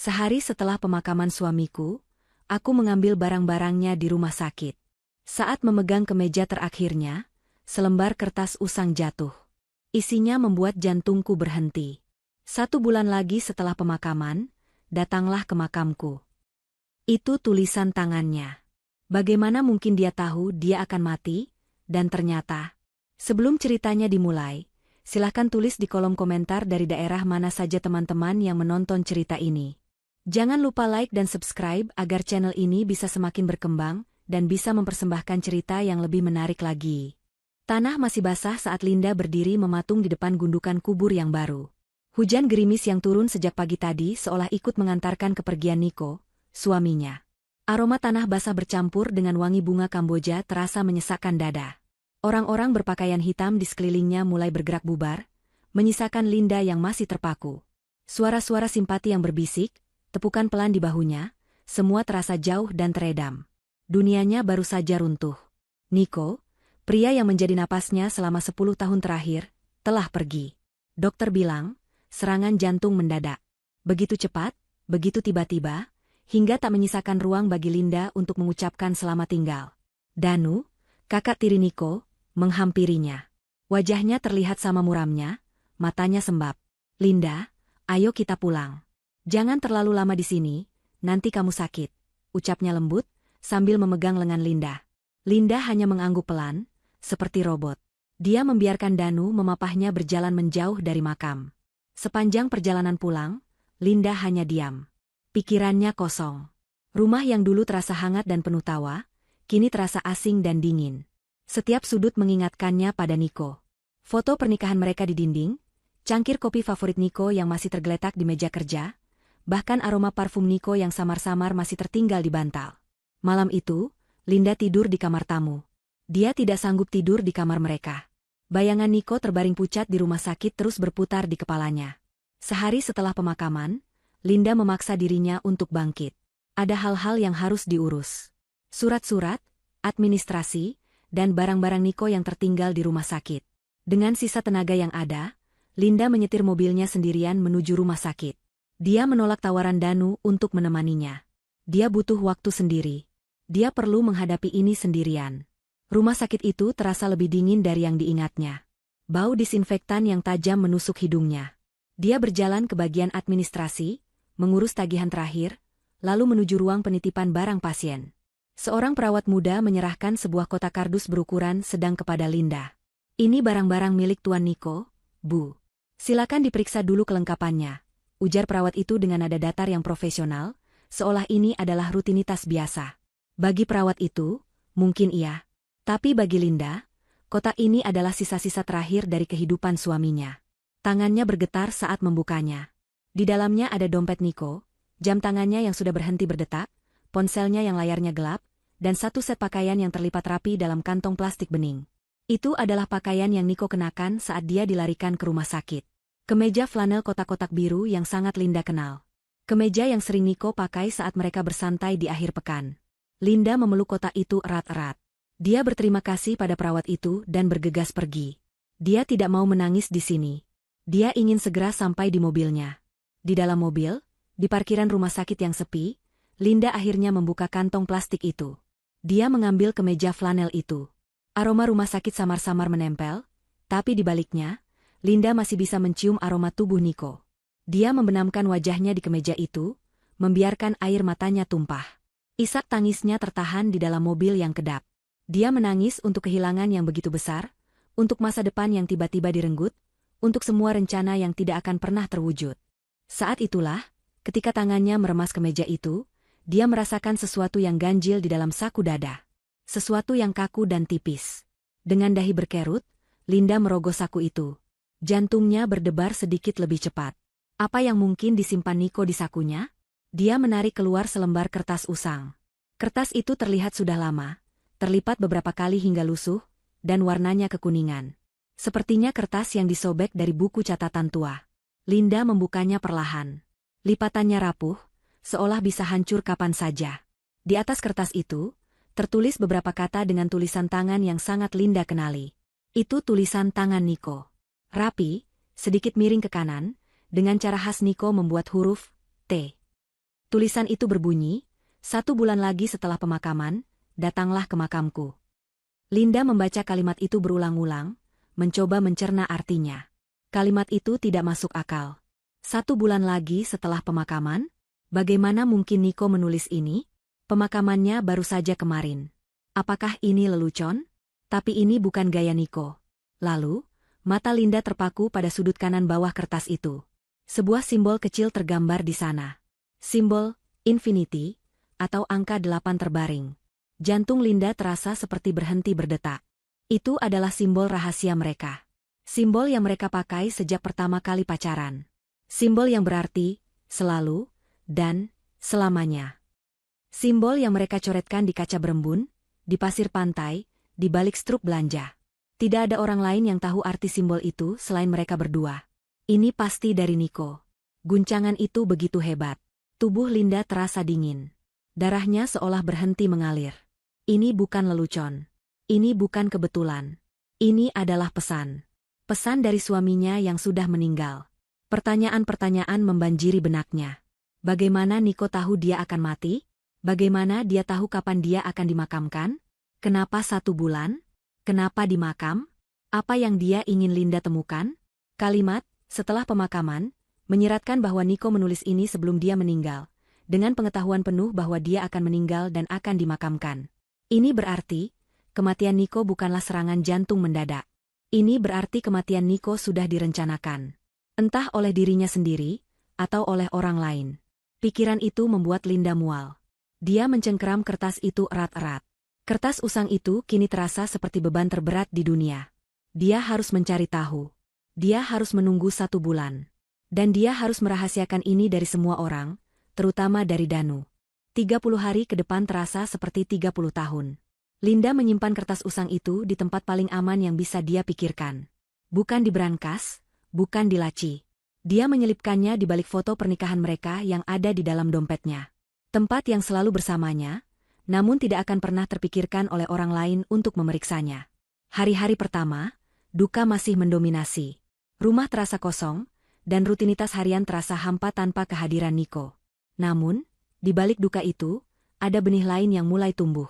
Sehari setelah pemakaman suamiku, aku mengambil barang-barangnya di rumah sakit. Saat memegang kemeja terakhirnya, selembar kertas usang jatuh. Isinya membuat jantungku berhenti. 1 bulan lagi setelah pemakaman, datanglah ke makamku. Itu tulisan tangannya. Bagaimana mungkin dia tahu dia akan mati? Dan ternyata, sebelum ceritanya dimulai, silahkan tulis di kolom komentar dari daerah mana saja teman-teman yang menonton cerita ini. Jangan lupa like dan subscribe agar channel ini bisa semakin berkembang dan bisa mempersembahkan cerita yang lebih menarik lagi. Tanah masih basah saat Linda berdiri mematung di depan gundukan kubur yang baru. Hujan gerimis yang turun sejak pagi tadi seolah ikut mengantarkan kepergian Niko, suaminya. Aroma tanah basah bercampur dengan wangi bunga Kamboja terasa menyesakkan dada. Orang-orang berpakaian hitam di sekelilingnya mulai bergerak bubar, menyisakan Linda yang masih terpaku. Suara-suara simpati yang berbisik, tepukan pelan di bahunya, semua terasa jauh dan teredam. Dunianya baru saja runtuh. Niko, pria yang menjadi napasnya selama 10 tahun terakhir, telah pergi. Dokter bilang, serangan jantung mendadak. Begitu cepat, begitu tiba-tiba, hingga tak menyisakan ruang bagi Linda untuk mengucapkan selamat tinggal. Danu, kakak tiri Niko, menghampirinya. Wajahnya terlihat sama muramnya, matanya sembab. Linda, ayo kita pulang. Jangan terlalu lama di sini, nanti kamu sakit, ucapnya lembut, sambil memegang lengan Linda. Linda hanya mengangguk pelan, seperti robot. Dia membiarkan Danu memapahnya berjalan menjauh dari makam. Sepanjang perjalanan pulang, Linda hanya diam. Pikirannya kosong. Rumah yang dulu terasa hangat dan penuh tawa, kini terasa asing dan dingin. Setiap sudut mengingatkannya pada Niko. Foto pernikahan mereka di dinding, cangkir kopi favorit Niko yang masih tergeletak di meja kerja, bahkan aroma parfum Niko yang samar-samar masih tertinggal di bantal. Malam itu, Linda tidur di kamar tamu. Dia tidak sanggup tidur di kamar mereka. Bayangan Niko terbaring pucat di rumah sakit terus berputar di kepalanya. Sehari setelah pemakaman, Linda memaksa dirinya untuk bangkit. Ada hal-hal yang harus diurus. Surat-surat, administrasi, dan barang-barang Niko yang tertinggal di rumah sakit. Dengan sisa tenaga yang ada, Linda menyetir mobilnya sendirian menuju rumah sakit. Dia menolak tawaran Danu untuk menemaninya. Dia butuh waktu sendiri. Dia perlu menghadapi ini sendirian. Rumah sakit itu terasa lebih dingin dari yang diingatnya. Bau disinfektan yang tajam menusuk hidungnya. Dia berjalan ke bagian administrasi, mengurus tagihan terakhir, lalu menuju ruang penitipan barang pasien. Seorang perawat muda menyerahkan sebuah kotak kardus berukuran sedang kepada Linda. Ini barang-barang milik Tuan Niko, Bu. Silakan diperiksa dulu kelengkapannya, ujar perawat itu dengan nada datar yang profesional, seolah ini adalah rutinitas biasa. Bagi perawat itu, mungkin iya. Tapi bagi Linda, kotak ini adalah sisa-sisa terakhir dari kehidupan suaminya. Tangannya bergetar saat membukanya. Di dalamnya ada dompet Niko, jam tangannya yang sudah berhenti berdetak, ponselnya yang layarnya gelap, dan satu set pakaian yang terlipat rapi dalam kantong plastik bening. Itu adalah pakaian yang Niko kenakan saat dia dilarikan ke rumah sakit. Kemeja flanel kotak-kotak biru yang sangat Linda kenal. Kemeja yang sering Niko pakai saat mereka bersantai di akhir pekan. Linda memeluk kotak itu erat-erat. Dia berterima kasih pada perawat itu dan bergegas pergi. Dia tidak mau menangis di sini. Dia ingin segera sampai di mobilnya. Di dalam mobil, di parkiran rumah sakit yang sepi, Linda akhirnya membuka kantong plastik itu. Dia mengambil kemeja flanel itu. Aroma rumah sakit samar-samar menempel, tapi di baliknya, Linda masih bisa mencium aroma tubuh Niko. Dia membenamkan wajahnya di kemeja itu, membiarkan air matanya tumpah. Isak tangisnya tertahan di dalam mobil yang kedap. Dia menangis untuk kehilangan yang begitu besar, untuk masa depan yang tiba-tiba direnggut, untuk semua rencana yang tidak akan pernah terwujud. Saat itulah, ketika tangannya meremas kemeja itu, dia merasakan sesuatu yang ganjil di dalam saku dada. Sesuatu yang kaku dan tipis. Dengan dahi berkerut, Linda merogoh saku itu. Jantungnya berdebar sedikit lebih cepat. Apa yang mungkin disimpan Niko di sakunya? Dia menarik keluar selembar kertas usang. Kertas itu terlihat sudah lama, terlipat beberapa kali hingga lusuh, dan warnanya kekuningan. Sepertinya kertas yang disobek dari buku catatan tua. Linda membukanya perlahan. Lipatannya rapuh, seolah bisa hancur kapan saja. Di atas kertas itu, tertulis beberapa kata dengan tulisan tangan yang sangat Linda kenali. Itu tulisan tangan Niko. Rapi, sedikit miring ke kanan, dengan cara khas Niko membuat huruf T. Tulisan itu berbunyi, 1 bulan lagi setelah pemakaman, datanglah ke makamku. Linda membaca kalimat itu berulang-ulang, mencoba mencerna artinya. Kalimat itu tidak masuk akal. 1 bulan lagi setelah pemakaman? Bagaimana mungkin Niko menulis ini? Pemakamannya baru saja kemarin. Apakah ini lelucon? Tapi ini bukan gaya Niko. Lalu, mata Linda terpaku pada sudut kanan bawah kertas itu. Sebuah simbol kecil tergambar di sana. Simbol infinity atau angka 8 terbaring. Jantung Linda terasa seperti berhenti berdetak. Itu adalah simbol rahasia mereka. Simbol yang mereka pakai sejak pertama kali pacaran. Simbol yang berarti selalu dan selamanya. Simbol yang mereka coretkan di kaca berembun, di pasir pantai, di balik struk belanja. Tidak ada orang lain yang tahu arti simbol itu selain mereka berdua. Ini pasti dari Niko. Guncangan itu begitu hebat. Tubuh Linda terasa dingin. Darahnya seolah berhenti mengalir. Ini bukan lelucon. Ini bukan kebetulan. Ini adalah pesan. Pesan dari suaminya yang sudah meninggal. Pertanyaan-pertanyaan membanjiri benaknya. Bagaimana Niko tahu dia akan mati? Bagaimana dia tahu kapan dia akan dimakamkan? Kenapa 1 bulan? Kenapa di makam? Apa yang dia ingin Linda temukan? Kalimat, setelah pemakaman, menyiratkan bahwa Niko menulis ini sebelum dia meninggal, dengan pengetahuan penuh bahwa dia akan meninggal dan akan dimakamkan. Ini berarti, kematian Niko bukanlah serangan jantung mendadak. Ini berarti kematian Niko sudah direncanakan. Entah oleh dirinya sendiri, atau oleh orang lain. Pikiran itu membuat Linda mual. Dia mencengkeram kertas itu erat-erat. Kertas usang itu kini terasa seperti beban terberat di dunia. Dia harus mencari tahu. Dia harus menunggu 1 bulan. Dan dia harus merahasiakan ini dari semua orang, terutama dari Danu. 30 hari ke depan terasa seperti 30 tahun. Linda menyimpan kertas usang itu di tempat paling aman yang bisa dia pikirkan. Bukan di brankas, bukan di laci. Dia menyelipkannya di balik foto pernikahan mereka yang ada di dalam dompetnya. Tempat yang selalu bersamanya, namun tidak akan pernah terpikirkan oleh orang lain untuk memeriksanya. Hari-hari pertama, duka masih mendominasi. Rumah terasa kosong, dan rutinitas harian terasa hampa tanpa kehadiran Niko. Namun, di balik duka itu, ada benih lain yang mulai tumbuh.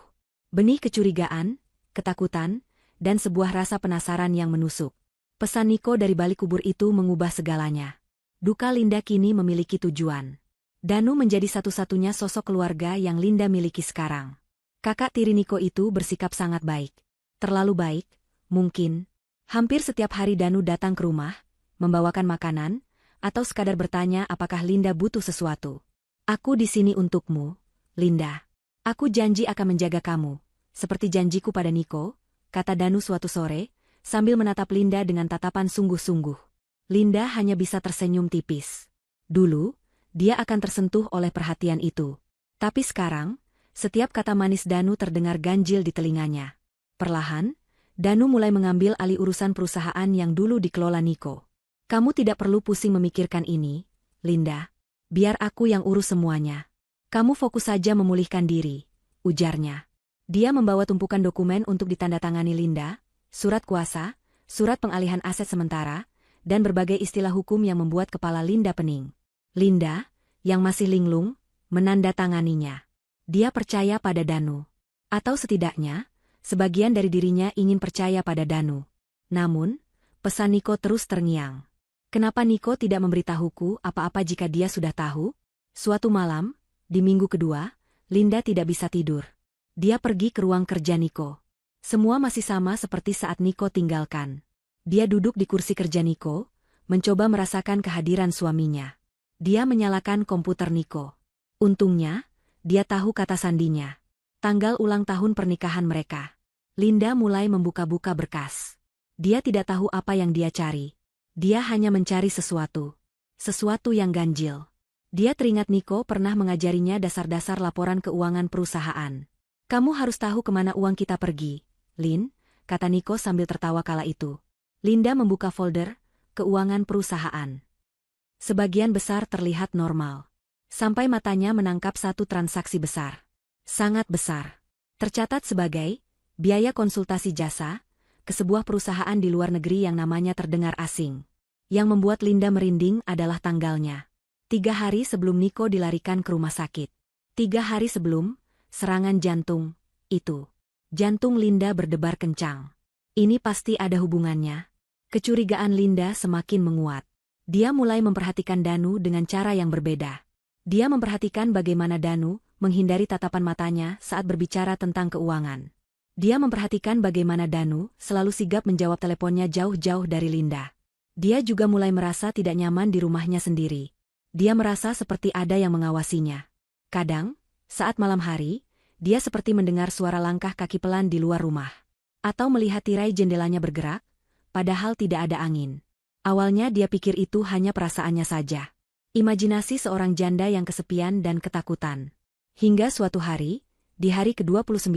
Benih kecurigaan, ketakutan, dan sebuah rasa penasaran yang menusuk. Pesan Niko dari balik kubur itu mengubah segalanya. Duka Linda kini memiliki tujuan. Danu menjadi satu-satunya sosok keluarga yang Linda miliki sekarang. Kakak tiri Niko itu bersikap sangat baik. Terlalu baik, mungkin. Hampir setiap hari Danu datang ke rumah, membawakan makanan, atau sekadar bertanya apakah Linda butuh sesuatu. Aku di sini untukmu, Linda. Aku janji akan menjaga kamu, seperti janjiku pada Niko, kata Danu suatu sore, sambil menatap Linda dengan tatapan sungguh-sungguh. Linda hanya bisa tersenyum tipis. Dulu, dia akan tersentuh oleh perhatian itu. Tapi sekarang, setiap kata manis Danu terdengar ganjil di telinganya. Perlahan, Danu mulai mengambil alih urusan perusahaan yang dulu dikelola Niko. Kamu tidak perlu pusing memikirkan ini, Linda. Biar aku yang urus semuanya. Kamu fokus saja memulihkan diri, ujarnya. Dia membawa tumpukan dokumen untuk ditandatangani Linda, surat kuasa, surat pengalihan aset sementara, dan berbagai istilah hukum yang membuat kepala Linda pening. Linda, yang masih linglung, menandatanganinya. Dia percaya pada Danu. Atau setidaknya, sebagian dari dirinya ingin percaya pada Danu. Namun, pesan Niko terus terngiang. Kenapa Niko tidak memberitahuku apa-apa jika dia sudah tahu? Suatu malam, di minggu kedua, Linda tidak bisa tidur. Dia pergi ke ruang kerja Niko. Semua masih sama seperti saat Niko tinggalkan. Dia duduk di kursi kerja Niko, mencoba merasakan kehadiran suaminya. Dia menyalakan komputer Niko. Untungnya, dia tahu kata sandinya. Tanggal ulang tahun pernikahan mereka. Linda mulai membuka-buka berkas. Dia tidak tahu apa yang dia cari. Dia hanya mencari sesuatu. Sesuatu yang ganjil. Dia teringat Niko pernah mengajarinya dasar-dasar laporan keuangan perusahaan. Kamu harus tahu kemana uang kita pergi, Lin, kata Niko sambil tertawa kala itu. Linda membuka folder, keuangan perusahaan. Sebagian besar terlihat normal. Sampai matanya menangkap satu transaksi besar. Sangat besar. Tercatat sebagai biaya konsultasi jasa, ke sebuah perusahaan di luar negeri yang namanya terdengar asing. Yang membuat Linda merinding adalah tanggalnya. 3 hari sebelum Niko dilarikan ke rumah sakit. 3 hari sebelum serangan jantung itu. Jantung Linda berdebar kencang. Ini pasti ada hubungannya. Kecurigaan Linda semakin menguat. Dia mulai memperhatikan Danu dengan cara yang berbeda. Dia memperhatikan bagaimana Danu menghindari tatapan matanya saat berbicara tentang keuangan. Dia memperhatikan bagaimana Danu selalu sigap menjawab teleponnya jauh-jauh dari Linda. Dia juga mulai merasa tidak nyaman di rumahnya sendiri. Dia merasa seperti ada yang mengawasinya. Kadang, saat malam hari, dia seperti mendengar suara langkah kaki pelan di luar rumah. Atau melihat tirai jendelanya bergerak, padahal tidak ada angin. Awalnya dia pikir itu hanya perasaannya saja. Imajinasi seorang janda yang kesepian dan ketakutan. Hingga suatu hari, di hari ke-29,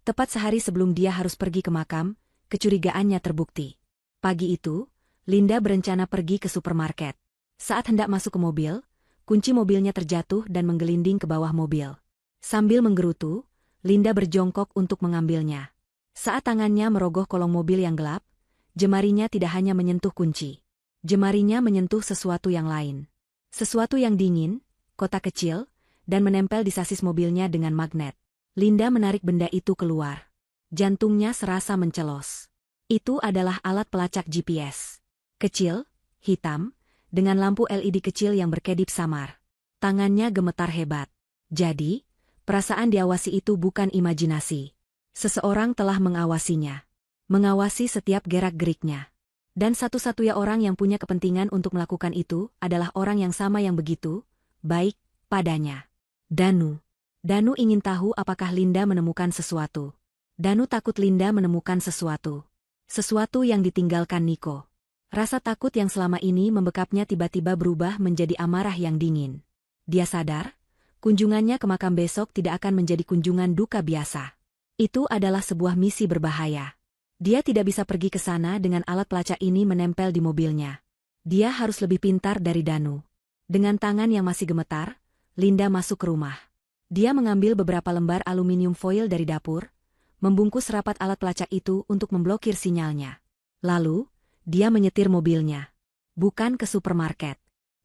tepat sehari sebelum dia harus pergi ke makam, kecurigaannya terbukti. Pagi itu, Linda berencana pergi ke supermarket. Saat hendak masuk ke mobil, kunci mobilnya terjatuh dan menggelinding ke bawah mobil. Sambil menggerutu, Linda berjongkok untuk mengambilnya. Saat tangannya merogoh kolong mobil yang gelap, jemarinya tidak hanya menyentuh kunci. Jemarinya menyentuh sesuatu yang lain. Sesuatu yang dingin, kotak kecil, dan menempel di sasis mobilnya dengan magnet. Linda menarik benda itu keluar. Jantungnya serasa mencelos. Itu adalah alat pelacak GPS. Kecil, hitam, dengan lampu LED kecil yang berkedip samar. Tangannya gemetar hebat. Jadi, perasaan diawasi itu bukan imajinasi. Seseorang telah mengawasinya. Mengawasi setiap gerak-geriknya. Dan satu-satunya orang yang punya kepentingan untuk melakukan itu adalah orang yang sama yang begitu baik padanya. Danu. Danu ingin tahu apakah Linda menemukan sesuatu. Danu takut Linda menemukan sesuatu. Sesuatu yang ditinggalkan Niko. Rasa takut yang selama ini membekapnya tiba-tiba berubah menjadi amarah yang dingin. Dia sadar, kunjungannya ke makam besok tidak akan menjadi kunjungan duka biasa. Itu adalah sebuah misi berbahaya. Dia tidak bisa pergi ke sana dengan alat pelacak ini menempel di mobilnya. Dia harus lebih pintar dari Danu. Dengan tangan yang masih gemetar, Linda masuk ke rumah. Dia mengambil beberapa lembar aluminium foil dari dapur, membungkus rapat alat pelacak itu untuk memblokir sinyalnya. Lalu, dia menyetir mobilnya. Bukan ke supermarket.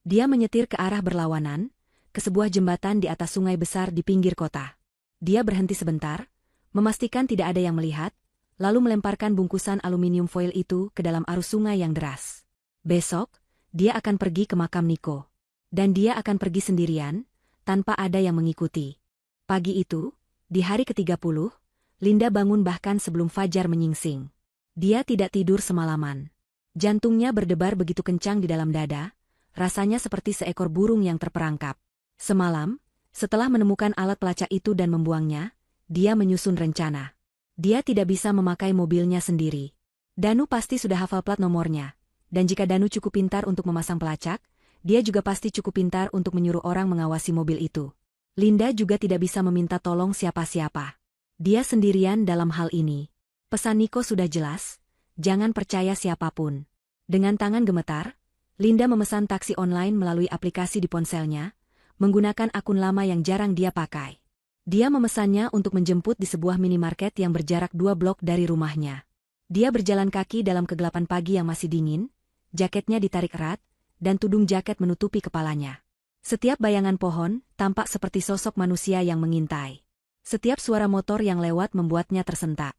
Dia menyetir ke arah berlawanan, ke sebuah jembatan di atas sungai besar di pinggir kota. Dia berhenti sebentar, memastikan tidak ada yang melihat, lalu melemparkan bungkusan aluminium foil itu ke dalam arus sungai yang deras. Besok, dia akan pergi ke makam Niko. Dan dia akan pergi sendirian, tanpa ada yang mengikuti. Pagi itu, di hari ke-30, Linda bangun bahkan sebelum fajar menyingsing. Dia tidak tidur semalaman. Jantungnya berdebar begitu kencang di dalam dada, rasanya seperti seekor burung yang terperangkap. Semalam, setelah menemukan alat pelacak itu dan membuangnya, dia menyusun rencana. Dia tidak bisa memakai mobilnya sendiri. Danu pasti sudah hafal plat nomornya, dan jika Danu cukup pintar untuk memasang pelacak, dia juga pasti cukup pintar untuk menyuruh orang mengawasi mobil itu. Linda juga tidak bisa meminta tolong siapa-siapa. Dia sendirian dalam hal ini. Pesan Niko sudah jelas, jangan percaya siapapun. Dengan tangan gemetar, Linda memesan taksi online melalui aplikasi di ponselnya, menggunakan akun lama yang jarang dia pakai. Dia memesannya untuk menjemput di sebuah minimarket yang berjarak 2 blok dari rumahnya. Dia berjalan kaki dalam kegelapan pagi yang masih dingin, jaketnya ditarik erat, dan tudung jaket menutupi kepalanya. Setiap bayangan pohon tampak seperti sosok manusia yang mengintai. Setiap suara motor yang lewat membuatnya tersentak.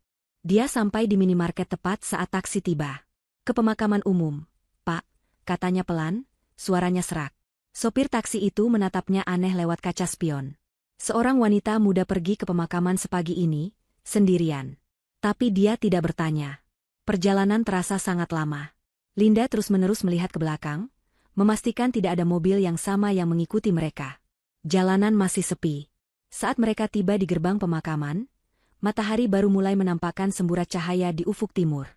Dia sampai di minimarket tepat saat taksi tiba. Ke pemakaman umum, Pak, katanya pelan, suaranya serak. Sopir taksi itu menatapnya aneh lewat kaca spion. Seorang wanita muda pergi ke pemakaman sepagi ini, sendirian. Tapi dia tidak bertanya. Perjalanan terasa sangat lama. Linda terus-menerus melihat ke belakang, memastikan tidak ada mobil yang sama yang mengikuti mereka. Jalanan masih sepi. Saat mereka tiba di gerbang pemakaman, matahari baru mulai menampakkan semburat cahaya di ufuk timur.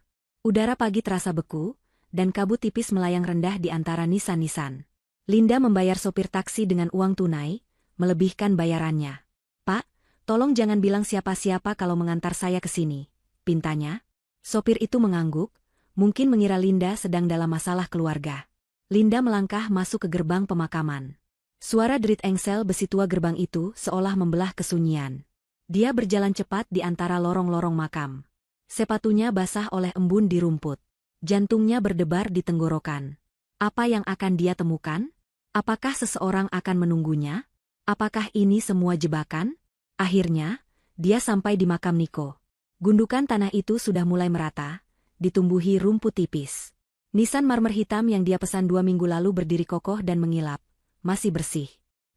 Udara pagi terasa beku, dan kabut tipis melayang rendah di antara nisan-nisan. Linda membayar sopir taksi dengan uang tunai, melebihkan bayarannya. Pak, tolong jangan bilang siapa-siapa kalau mengantar saya ke sini, pintanya. Sopir itu mengangguk, mungkin mengira Linda sedang dalam masalah keluarga. Linda melangkah masuk ke gerbang pemakaman. Suara derit engsel besi tua gerbang itu seolah membelah kesunyian. Dia berjalan cepat di antara lorong-lorong makam. Sepatunya basah oleh embun di rumput. Jantungnya berdebar di tenggorokan. Apa yang akan dia temukan? Apakah seseorang akan menunggunya? Apakah ini semua jebakan? Akhirnya, dia sampai di makam Niko. Gundukan tanah itu sudah mulai merata, ditumbuhi rumput tipis. Nisan marmer hitam yang dia pesan 2 minggu lalu berdiri kokoh dan mengilap, masih bersih.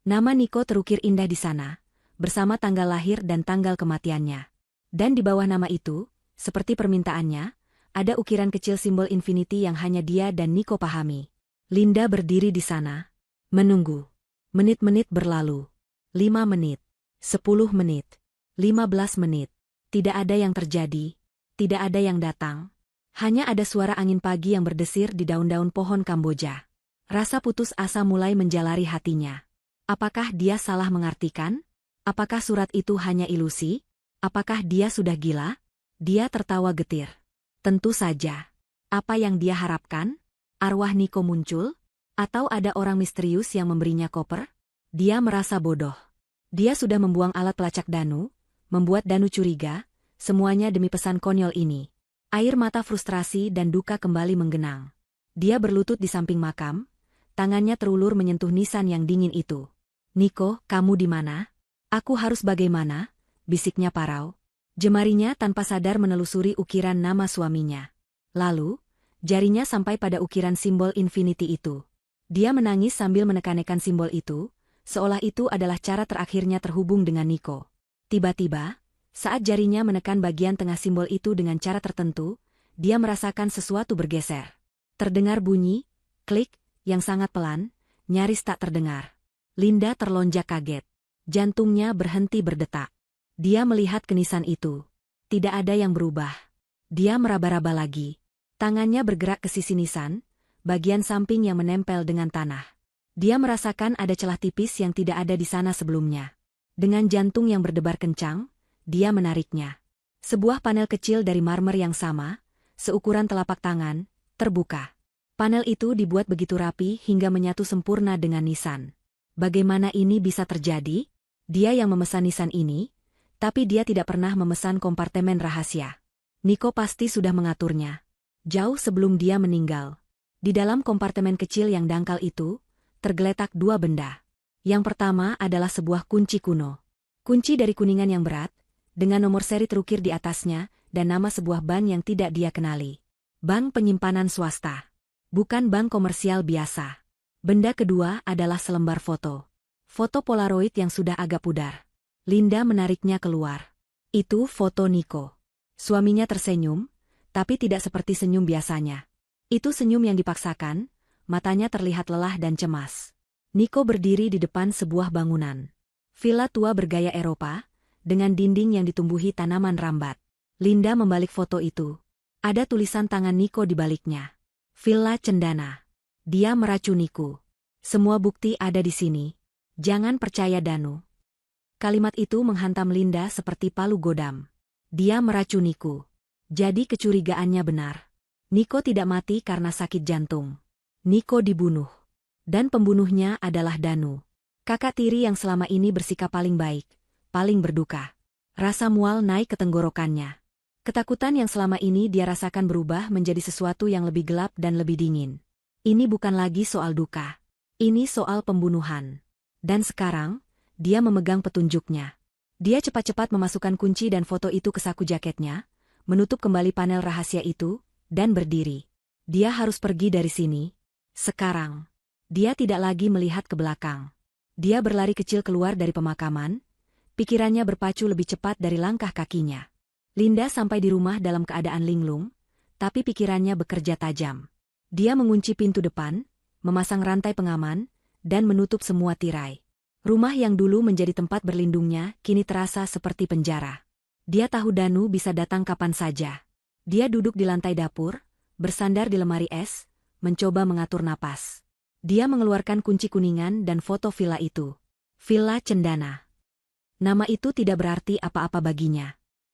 Nama Niko terukir indah di sana, bersama tanggal lahir dan tanggal kematiannya. Dan di bawah nama itu, seperti permintaannya, ada ukiran kecil simbol infinity yang hanya dia dan Niko pahami. Linda berdiri di sana, menunggu. Menit-menit berlalu. 5 menit. 10 menit. 15 menit. Tidak ada yang terjadi. Tidak ada yang datang. Hanya ada suara angin pagi yang berdesir di daun-daun pohon Kamboja. Rasa putus asa mulai menjalari hatinya. Apakah dia salah mengartikan? Apakah surat itu hanya ilusi? Apakah dia sudah gila? Dia tertawa getir. Tentu saja. Apa yang dia harapkan? Arwah Niko muncul? Atau ada orang misterius yang memberinya koper? Dia merasa bodoh. Dia sudah membuang alat pelacak Danu, membuat Danu curiga, semuanya demi pesan konyol ini. Air mata frustrasi dan duka kembali menggenang. Dia berlutut di samping makam, tangannya terulur menyentuh nisan yang dingin itu. Niko, kamu di mana? Aku harus bagaimana? Bisiknya parau. Jemarinya tanpa sadar menelusuri ukiran nama suaminya. Lalu, jarinya sampai pada ukiran simbol infinity itu. Dia menangis sambil menekan-nekan simbol itu, seolah itu adalah cara terakhirnya terhubung dengan Niko. Tiba-tiba, saat jarinya menekan bagian tengah simbol itu dengan cara tertentu, dia merasakan sesuatu bergeser. Terdengar bunyi, klik, yang sangat pelan, nyaris tak terdengar. Linda terlonjak kaget. Jantungnya berhenti berdetak. Dia melihat ke nisan itu. Tidak ada yang berubah. Dia meraba-raba lagi. Tangannya bergerak ke sisi nisan, bagian samping yang menempel dengan tanah. Dia merasakan ada celah tipis yang tidak ada di sana sebelumnya. Dengan jantung yang berdebar kencang, dia menariknya. Sebuah panel kecil dari marmer yang sama, seukuran telapak tangan, terbuka. Panel itu dibuat begitu rapi hingga menyatu sempurna dengan nisan. Bagaimana ini bisa terjadi? Dia yang memesan nisan ini, tapi dia tidak pernah memesan kompartemen rahasia. Niko pasti sudah mengaturnya. Jauh sebelum dia meninggal. Di dalam kompartemen kecil yang dangkal itu, tergeletak 2 benda. Yang pertama adalah sebuah kunci kuno. Kunci dari kuningan yang berat, dengan nomor seri terukir di atasnya, dan nama sebuah bank yang tidak dia kenali. Bank penyimpanan swasta. Bukan bank komersial biasa. Benda kedua adalah selembar foto. Foto Polaroid yang sudah agak pudar. Linda menariknya keluar. Itu foto Niko. Suaminya tersenyum, tapi tidak seperti senyum biasanya. Itu senyum yang dipaksakan, matanya terlihat lelah dan cemas. Niko berdiri di depan sebuah bangunan. Villa tua bergaya Eropa, dengan dinding yang ditumbuhi tanaman rambat. Linda membalik foto itu. Ada tulisan tangan Niko di baliknya. Villa Cendana. Dia meracuniku. Semua bukti ada di sini. Jangan percaya Danu. Kalimat itu menghantam Linda seperti palu godam. Dia meracuniku. Jadi kecurigaannya benar. Niko tidak mati karena sakit jantung. Niko dibunuh. Dan pembunuhnya adalah Danu. Kakak tiri yang selama ini bersikap paling baik, paling berduka. Rasa mual naik ke tenggorokannya. Ketakutan yang selama ini dia rasakan berubah menjadi sesuatu yang lebih gelap dan lebih dingin. Ini bukan lagi soal duka. Ini soal pembunuhan. Dan sekarang, dia memegang petunjuknya. Dia cepat-cepat memasukkan kunci dan foto itu ke saku jaketnya, menutup kembali panel rahasia itu, dan berdiri. Dia harus pergi dari sini. Sekarang. Dia tidak lagi melihat ke belakang. Dia berlari kecil keluar dari pemakaman. Pikirannya berpacu lebih cepat dari langkah kakinya. Linda sampai di rumah dalam keadaan linglung, tapi pikirannya bekerja tajam. Dia mengunci pintu depan, memasang rantai pengaman, dan menutup semua tirai. Rumah yang dulu menjadi tempat berlindungnya kini terasa seperti penjara. Dia tahu Danu bisa datang kapan saja. Dia duduk di lantai dapur, bersandar di lemari es, mencoba mengatur napas. Dia mengeluarkan kunci kuningan dan foto villa itu. Villa Cendana. Nama itu tidak berarti apa-apa baginya.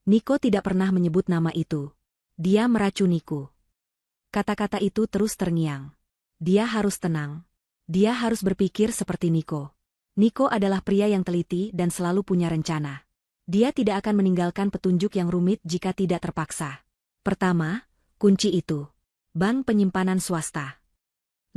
Niko tidak pernah menyebut nama itu. Dia meracuniku. Kata-kata itu terus terngiang. Dia harus tenang. Dia harus berpikir seperti Niko. Niko adalah pria yang teliti dan selalu punya rencana. Dia tidak akan meninggalkan petunjuk yang rumit jika tidak terpaksa. Pertama, kunci itu. Bank penyimpanan swasta.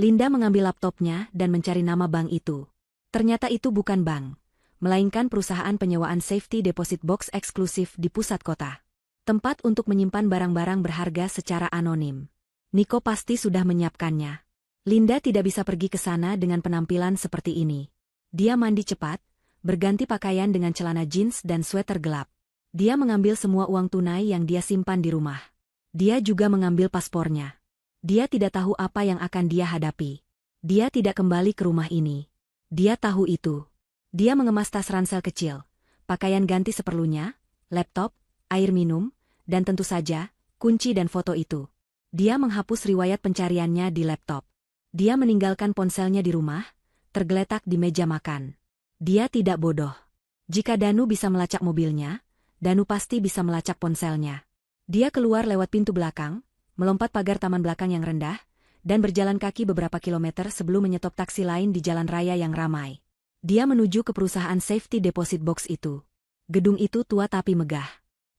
Linda mengambil laptopnya dan mencari nama bank itu. Ternyata itu bukan bank, melainkan perusahaan penyewaan safety deposit box eksklusif di pusat kota. Tempat untuk menyimpan barang-barang berharga secara anonim. Nico pasti sudah menyiapkannya. Linda tidak bisa pergi ke sana dengan penampilan seperti ini. Dia mandi cepat, berganti pakaian dengan celana jeans dan sweater gelap. Dia mengambil semua uang tunai yang dia simpan di rumah. Dia juga mengambil paspornya. Dia tidak tahu apa yang akan dia hadapi. Dia tidak kembali ke rumah ini. Dia tahu itu. Dia mengemas tas ransel kecil, pakaian ganti seperlunya, laptop, air minum, dan tentu saja, kunci dan foto itu. Dia menghapus riwayat pencariannya di laptop. Dia meninggalkan ponselnya di rumah, tergeletak di meja makan. Dia tidak bodoh. Jika Danu bisa melacak mobilnya, Danu pasti bisa melacak ponselnya. Dia keluar lewat pintu belakang, melompat pagar taman belakang yang rendah, dan berjalan kaki beberapa kilometer sebelum menyetop taksi lain di jalan raya yang ramai. Dia menuju ke perusahaan safety deposit box itu. Gedung itu tua tapi megah.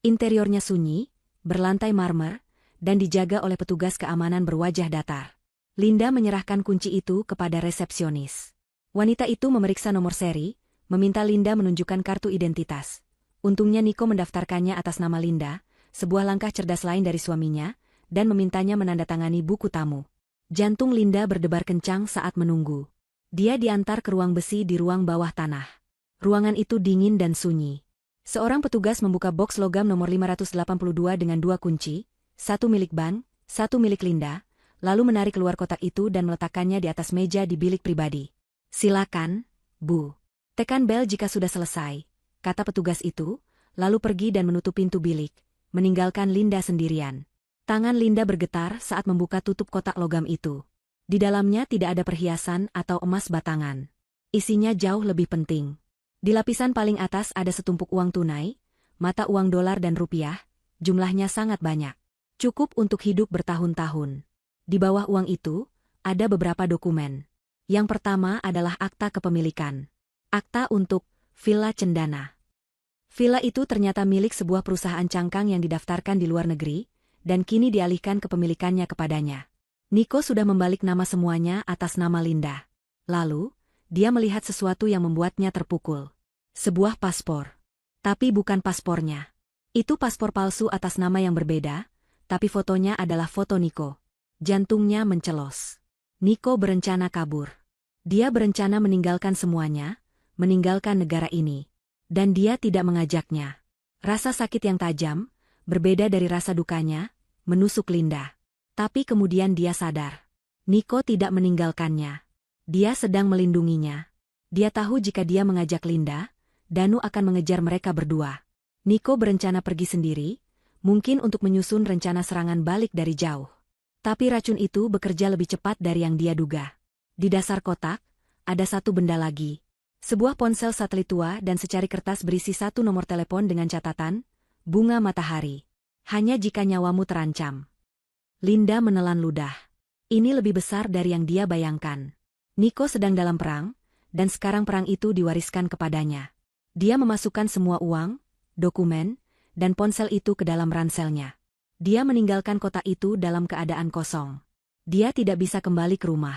Interiornya sunyi, berlantai marmer, dan dijaga oleh petugas keamanan berwajah datar. Linda menyerahkan kunci itu kepada resepsionis. Wanita itu memeriksa nomor seri, meminta Linda menunjukkan kartu identitas. Untungnya Nico mendaftarkannya atas nama Linda, sebuah langkah cerdas lain dari suaminya, dan memintanya menandatangani buku tamu. Jantung Linda berdebar kencang saat menunggu. Dia diantar ke ruang besi di ruang bawah tanah. Ruangan itu dingin dan sunyi. Seorang petugas membuka box logam nomor 582 dengan 2 kunci, satu milik bank, satu milik Linda, lalu menarik keluar kotak itu dan meletakkannya di atas meja di bilik pribadi. "Silakan, Bu. Tekan bel jika sudah selesai," kata petugas itu, lalu pergi dan menutup pintu bilik, meninggalkan Linda sendirian. Tangan Linda bergetar saat membuka tutup kotak logam itu. Di dalamnya tidak ada perhiasan atau emas batangan. Isinya jauh lebih penting. Di lapisan paling atas ada setumpuk uang tunai, mata uang dolar dan rupiah, jumlahnya sangat banyak. Cukup untuk hidup bertahun-tahun. Di bawah uang itu, ada beberapa dokumen. Yang pertama adalah akta kepemilikan. Akta untuk Villa Cendana. Villa itu ternyata milik sebuah perusahaan cangkang yang didaftarkan di luar negeri, dan kini dialihkan kepemilikannya kepadanya. Nico sudah membalik nama semuanya atas nama Linda. Lalu, dia melihat sesuatu yang membuatnya terpukul. Sebuah paspor. Tapi bukan paspornya. Itu paspor palsu atas nama yang berbeda, tapi fotonya adalah foto Nico. Jantungnya mencelos. Nico berencana kabur. Dia berencana meninggalkan semuanya, meninggalkan negara ini. Dan dia tidak mengajaknya. Rasa sakit yang tajam, berbeda dari rasa dukanya, menusuk Linda. Tapi kemudian dia sadar. Nico tidak meninggalkannya. Dia sedang melindunginya. Dia tahu jika dia mengajak Linda, Danu akan mengejar mereka berdua. Nico berencana pergi sendiri, mungkin untuk menyusun rencana serangan balik dari jauh. Tapi racun itu bekerja lebih cepat dari yang dia duga. Di dasar kotak, ada satu benda lagi. Sebuah ponsel satelit tua dan secari kertas berisi satu nomor telepon dengan catatan, "Bunga Matahari. Hanya jika nyawamu terancam." Linda menelan ludah. Ini lebih besar dari yang dia bayangkan. Nico sedang dalam perang, dan sekarang perang itu diwariskan kepadanya. Dia memasukkan semua uang, dokumen, dan ponsel itu ke dalam ranselnya. Dia meninggalkan kota itu dalam keadaan kosong. Dia tidak bisa kembali ke rumah.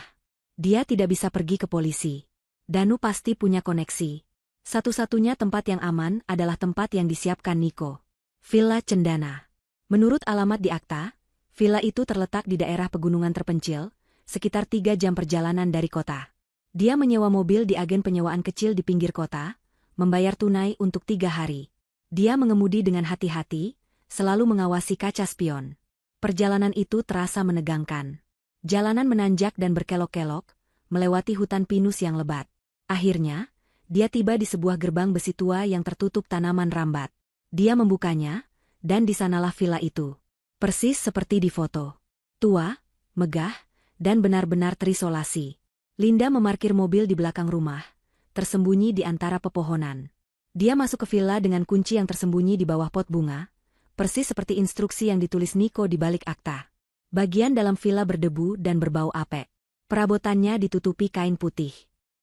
Dia tidak bisa pergi ke polisi. Danu pasti punya koneksi. Satu-satunya tempat yang aman adalah tempat yang disiapkan Nico. Villa Cendana. Menurut alamat di akta, villa itu terletak di daerah pegunungan terpencil, sekitar 3 jam perjalanan dari kota. Dia menyewa mobil di agen penyewaan kecil di pinggir kota, membayar tunai untuk 3 hari. Dia mengemudi dengan hati-hati, selalu mengawasi kaca spion. Perjalanan itu terasa menegangkan. Jalanan menanjak dan berkelok-kelok, melewati hutan pinus yang lebat. Akhirnya, dia tiba di sebuah gerbang besi tua yang tertutup tanaman rambat. Dia membukanya, dan di sanalah villa itu. Persis seperti di foto. Tua, megah, dan benar-benar terisolasi. Linda memarkir mobil di belakang rumah, tersembunyi di antara pepohonan. Dia masuk ke villa dengan kunci yang tersembunyi di bawah pot bunga, persis seperti instruksi yang ditulis Nico di balik akta. Bagian dalam villa berdebu dan berbau apek. Perabotannya ditutupi kain putih.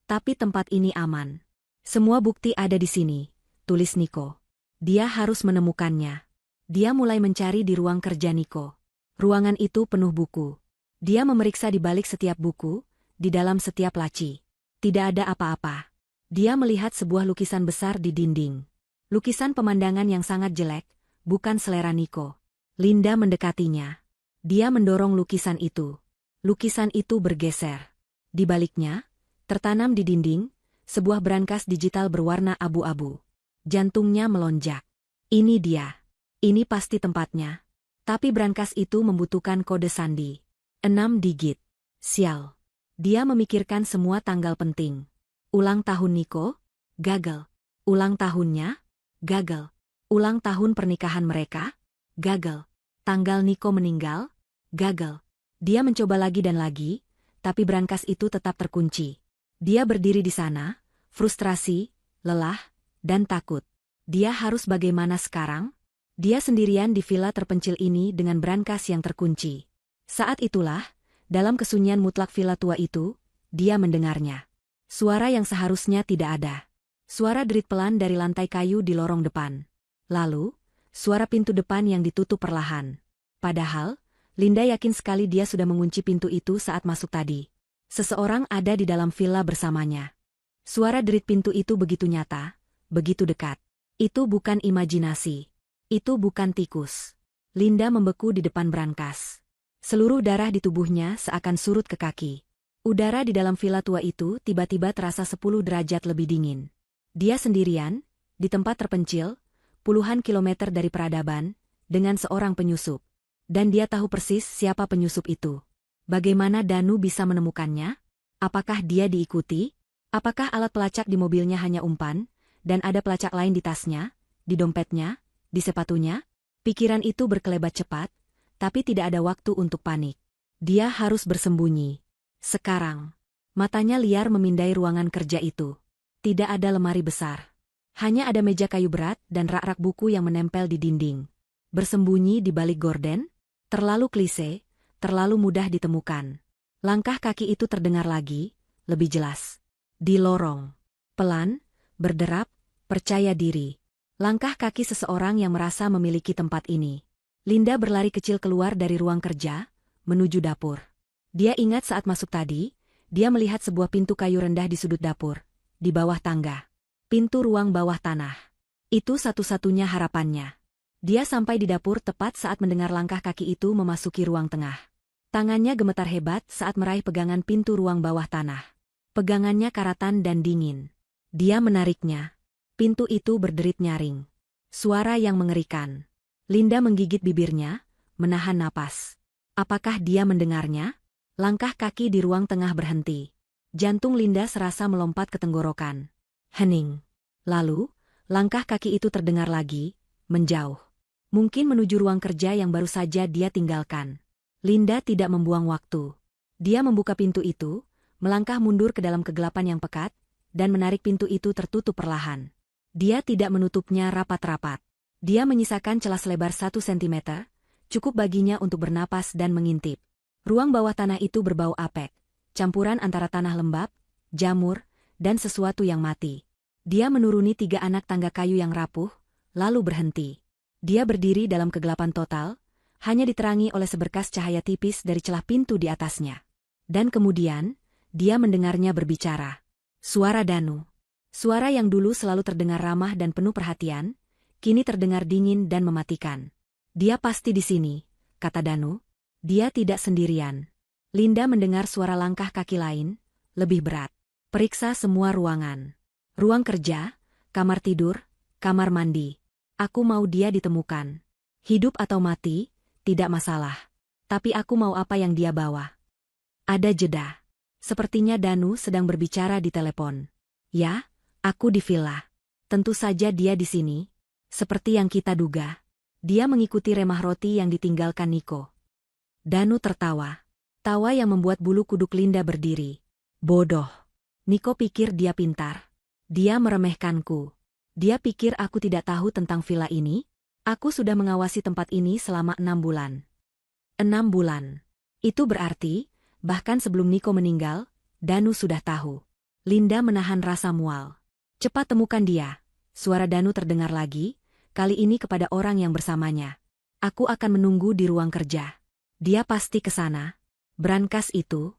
Tapi tempat ini aman. Semua bukti ada di sini, tulis Nico. Dia harus menemukannya. Dia mulai mencari di ruang kerja Nico. Ruangan itu penuh buku. Dia memeriksa di balik setiap buku, di dalam setiap laci. Tidak ada apa-apa. Dia melihat sebuah lukisan besar di dinding. Lukisan pemandangan yang sangat jelek, bukan selera Niko. Linda mendekatinya. Dia mendorong lukisan itu. Lukisan itu bergeser. Di baliknya, tertanam di dinding, sebuah brankas digital berwarna abu-abu. Jantungnya melonjak. Ini dia. Ini pasti tempatnya. Tapi brankas itu membutuhkan kode sandi. 6 digit. Sial. Dia memikirkan semua tanggal penting. Ulang tahun Niko? Gagal. Ulang tahunnya? Gagal. Ulang tahun pernikahan mereka? Gagal. Tanggal Niko meninggal? Gagal. Dia mencoba lagi dan lagi, tapi brankas itu tetap terkunci. Dia berdiri di sana, frustrasi, lelah, dan takut. Dia harus bagaimana sekarang? Dia sendirian di villa terpencil ini dengan brankas yang terkunci. Saat itulah, dalam kesunyian mutlak villa tua itu, dia mendengarnya. Suara yang seharusnya tidak ada. Suara derit pelan dari lantai kayu di lorong depan. Lalu, suara pintu depan yang ditutup perlahan. Padahal, Linda yakin sekali dia sudah mengunci pintu itu saat masuk tadi. Seseorang ada di dalam villa bersamanya. Suara derit pintu itu begitu nyata, begitu dekat. Itu bukan imajinasi. Itu bukan tikus. Linda membeku di depan brankas. Seluruh darah di tubuhnya seakan surut ke kaki. Udara di dalam villa tua itu tiba-tiba terasa 10 derajat lebih dingin. Dia sendirian, di tempat terpencil, puluhan kilometer dari peradaban, dengan seorang penyusup. Dan dia tahu persis siapa penyusup itu. Bagaimana Danu bisa menemukannya? Apakah dia diikuti? Apakah alat pelacak di mobilnya hanya umpan, dan ada pelacak lain di tasnya, di dompetnya, di sepatunya? Pikiran itu berkelebat cepat, tapi tidak ada waktu untuk panik. Dia harus bersembunyi. Sekarang. Matanya liar memindai ruangan kerja itu. Tidak ada lemari besar. Hanya ada meja kayu berat dan rak-rak buku yang menempel di dinding. Bersembunyi di balik gorden? Terlalu klise, terlalu mudah ditemukan. Langkah kaki itu terdengar lagi, lebih jelas. Di lorong. Pelan, berderap, percaya diri. Langkah kaki seseorang yang merasa memiliki tempat ini. Linda berlari kecil keluar dari ruang kerja, menuju dapur. Dia ingat saat masuk tadi, dia melihat sebuah pintu kayu rendah di sudut dapur, di bawah tangga. Pintu ruang bawah tanah. Itu satu-satunya harapannya. Dia sampai di dapur tepat saat mendengar langkah kaki itu memasuki ruang tengah. Tangannya gemetar hebat saat meraih pegangan pintu ruang bawah tanah. Pegangannya karatan dan dingin. Dia menariknya. Pintu itu berderit nyaring. Suara yang mengerikan. Linda menggigit bibirnya, menahan napas. Apakah dia mendengarnya? Langkah kaki di ruang tengah berhenti. Jantung Linda serasa melompat ke tenggorokan. Hening. Lalu, langkah kaki itu terdengar lagi, menjauh. Mungkin menuju ruang kerja yang baru saja dia tinggalkan. Linda tidak membuang waktu. Dia membuka pintu itu, melangkah mundur ke dalam kegelapan yang pekat, dan menarik pintu itu tertutup perlahan. Dia tidak menutupnya rapat-rapat. Dia menyisakan celah selebar 1 sentimeter, cukup baginya untuk bernapas dan mengintip. Ruang bawah tanah itu berbau apek, campuran antara tanah lembab, jamur, dan sesuatu yang mati. Dia menuruni 3 anak tangga kayu yang rapuh, lalu berhenti. Dia berdiri dalam kegelapan total, hanya diterangi oleh seberkas cahaya tipis dari celah pintu di atasnya. Dan kemudian, dia mendengarnya berbicara. Suara Danu. Suara yang dulu selalu terdengar ramah dan penuh perhatian, kini terdengar dingin dan mematikan. Dia pasti di sini, kata Danu. Dia tidak sendirian. Linda mendengar suara langkah kaki lain, lebih berat. Periksa semua ruangan. Ruang kerja, kamar tidur, kamar mandi. Aku mau dia ditemukan. Hidup atau mati, tidak masalah. Tapi aku mau apa yang dia bawa. Ada jeda. Sepertinya Danu sedang berbicara di telepon. Ya, aku di villa. Tentu saja dia di sini. Seperti yang kita duga. Dia mengikuti remah roti yang ditinggalkan Niko. Danu tertawa. Tawa yang membuat bulu kuduk Linda berdiri. Bodoh. Niko pikir dia pintar. Dia meremehkanku. Dia pikir aku tidak tahu tentang villa ini. Aku sudah mengawasi tempat ini selama 6 bulan. 6 bulan. Itu berarti, bahkan sebelum Niko meninggal, Danu sudah tahu. Linda menahan rasa mual. Cepat temukan dia. Suara Danu terdengar lagi, kali ini kepada orang yang bersamanya. Aku akan menunggu di ruang kerja. Dia pasti ke sana. Brankas itu.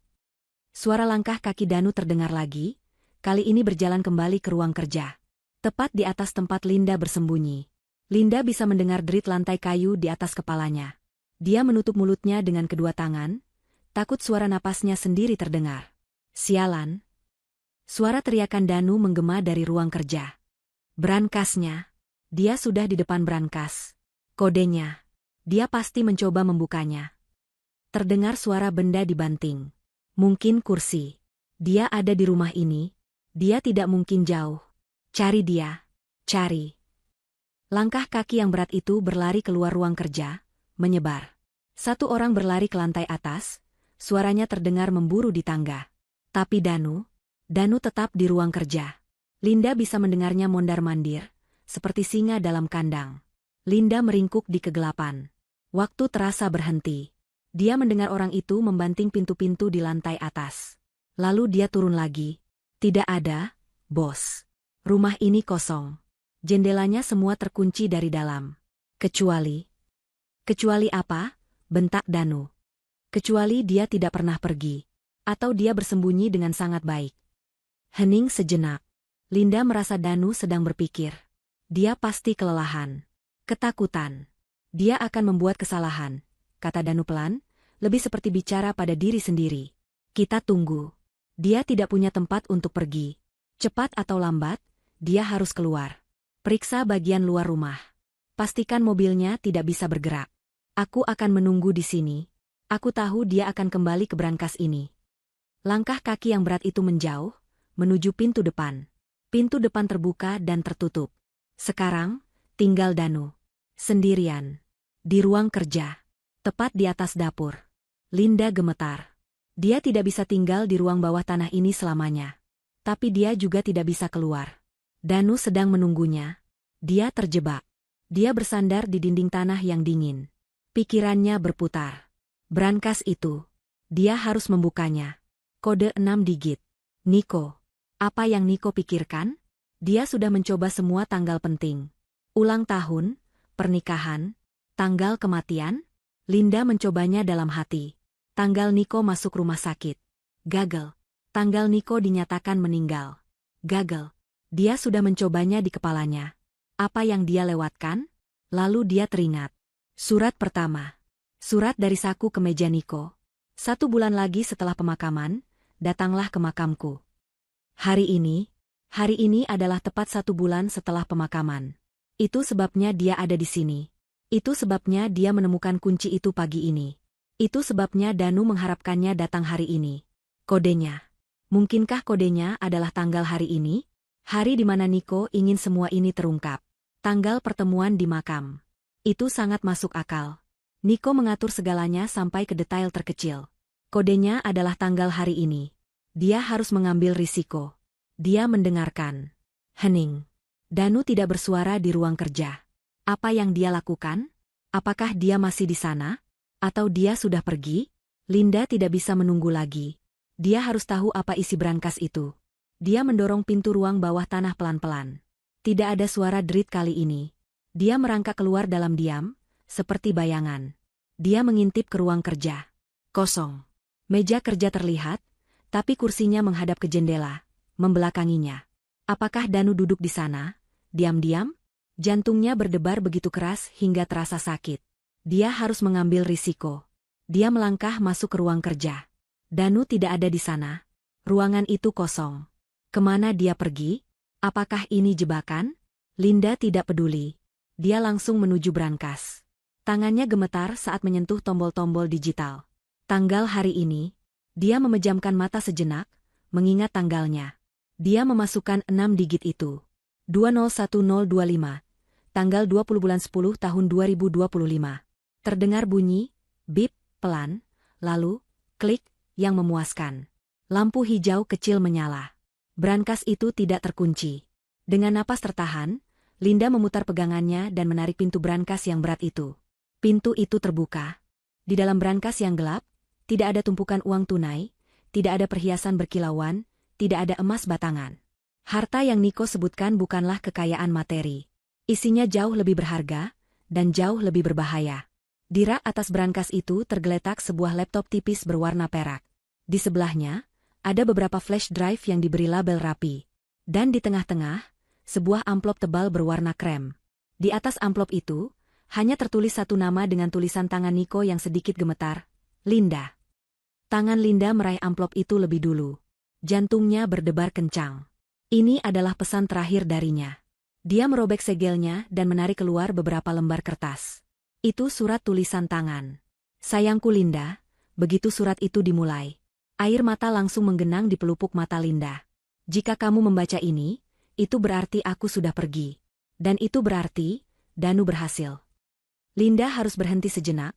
Suara langkah kaki Danu terdengar lagi, kali ini berjalan kembali ke ruang kerja. Tepat di atas tempat Linda bersembunyi. Linda bisa mendengar derit lantai kayu di atas kepalanya. Dia menutup mulutnya dengan kedua tangan, takut suara napasnya sendiri terdengar. Sialan. Suara teriakan Danu menggema dari ruang kerja. Brankasnya. Dia sudah di depan brankas. Kodenya. Dia pasti mencoba membukanya. Terdengar suara benda dibanting. Mungkin kursi. Dia ada di rumah ini. Dia tidak mungkin jauh. Cari dia. Cari. Langkah kaki yang berat itu berlari keluar ruang kerja, menyebar. Satu orang berlari ke lantai atas, suaranya terdengar memburu di tangga. Tapi Danu tetap di ruang kerja. Linda bisa mendengarnya mondar-mandir, seperti singa dalam kandang. Linda meringkuk di kegelapan. Waktu terasa berhenti. Dia mendengar orang itu membanting pintu-pintu di lantai atas. Lalu dia turun lagi. Tidak ada, bos. Rumah ini kosong. Jendelanya semua terkunci dari dalam. Kecuali apa? Bentak Danu. Kecuali dia tidak pernah pergi. Atau dia bersembunyi dengan sangat baik. Hening sejenak. Linda merasa Danu sedang berpikir. Dia pasti kelelahan. Ketakutan. Dia akan membuat kesalahan, kata Danu pelan, lebih seperti bicara pada diri sendiri. Kita tunggu. Dia tidak punya tempat untuk pergi. Cepat atau lambat, dia harus keluar. Periksa bagian luar rumah. Pastikan mobilnya tidak bisa bergerak. Aku akan menunggu di sini. Aku tahu dia akan kembali ke brankas ini. Langkah kaki yang berat itu menjauh, menuju pintu depan. Pintu depan terbuka dan tertutup. Sekarang, tinggal Danu. Sendirian. Di ruang kerja. Tepat di atas dapur. Linda gemetar. Dia tidak bisa tinggal di ruang bawah tanah ini selamanya. Tapi dia juga tidak bisa keluar. Danu sedang menunggunya. Dia terjebak. Dia bersandar di dinding tanah yang dingin. Pikirannya berputar. Brankas itu. Dia harus membukanya. Kode 6 digit. Niko. Apa yang Niko pikirkan? Dia sudah mencoba semua tanggal penting. Ulang tahun, pernikahan, tanggal kematian. Linda mencobanya dalam hati. Tanggal Niko masuk rumah sakit. Gagal. Tanggal Niko dinyatakan meninggal. Gagal. Dia sudah mencobanya di kepalanya. Apa yang dia lewatkan? Lalu dia teringat. Surat pertama. Surat dari saku ke meja Niko. 1 bulan lagi setelah pemakaman, datanglah ke makamku. Hari ini adalah tepat 1 bulan setelah pemakaman. Itu sebabnya dia ada di sini. Itu sebabnya dia menemukan kunci itu pagi ini. Itu sebabnya Danu mengharapkannya datang hari ini. Kodenya. Mungkinkah kodenya adalah tanggal hari ini? Hari di mana Niko ingin semua ini terungkap. Tanggal pertemuan di makam. Itu sangat masuk akal. Niko mengatur segalanya sampai ke detail terkecil. Kodenya adalah tanggal hari ini. Dia harus mengambil risiko. Dia mendengarkan. Hening. Danu tidak bersuara di ruang kerja. Apa yang dia lakukan? Apakah dia masih di sana? Atau dia sudah pergi? Linda tidak bisa menunggu lagi. Dia harus tahu apa isi brankas itu. Dia mendorong pintu ruang bawah tanah pelan-pelan. Tidak ada suara derit kali ini. Dia merangkak keluar dalam diam, seperti bayangan. Dia mengintip ke ruang kerja. Kosong. Meja kerja terlihat, tapi kursinya menghadap ke jendela, membelakanginya. Apakah Danu duduk di sana? Diam-diam? Jantungnya berdebar begitu keras hingga terasa sakit. Dia harus mengambil risiko. Dia melangkah masuk ke ruang kerja. Danu tidak ada di sana. Ruangan itu kosong. Kemana dia pergi? Apakah ini jebakan? Linda tidak peduli. Dia langsung menuju brankas. Tangannya gemetar saat menyentuh tombol-tombol digital. Tanggal hari ini. Dia memejamkan mata sejenak, mengingat tanggalnya. Dia memasukkan 6 digit itu. 201025. Tanggal 20 bulan 10 tahun 2025. Terdengar bunyi, bip, pelan, lalu, klik, yang memuaskan. Lampu hijau kecil menyala. Brankas itu tidak terkunci. Dengan napas tertahan, Linda memutar pegangannya dan menarik pintu brankas yang berat itu. Pintu itu terbuka. Di dalam brankas yang gelap, tidak ada tumpukan uang tunai, tidak ada perhiasan berkilauan, tidak ada emas batangan. Harta yang Niko sebutkan bukanlah kekayaan materi. Isinya jauh lebih berharga, dan jauh lebih berbahaya. Di rak atas brankas itu tergeletak sebuah laptop tipis berwarna perak. Di sebelahnya, ada beberapa flash drive yang diberi label rapi. Dan di tengah-tengah, sebuah amplop tebal berwarna krem. Di atas amplop itu, hanya tertulis satu nama dengan tulisan tangan Niko yang sedikit gemetar, Linda. Tangan Linda meraih amplop itu lebih dulu. Jantungnya berdebar kencang. Ini adalah pesan terakhir darinya. Dia merobek segelnya dan menarik keluar beberapa lembar kertas. Itu surat tulisan tangan. Sayangku Linda, begitu surat itu dimulai. Air mata langsung menggenang di pelupuk mata Linda. Jika kamu membaca ini, itu berarti aku sudah pergi. Dan itu berarti, Danu berhasil. Linda harus berhenti sejenak,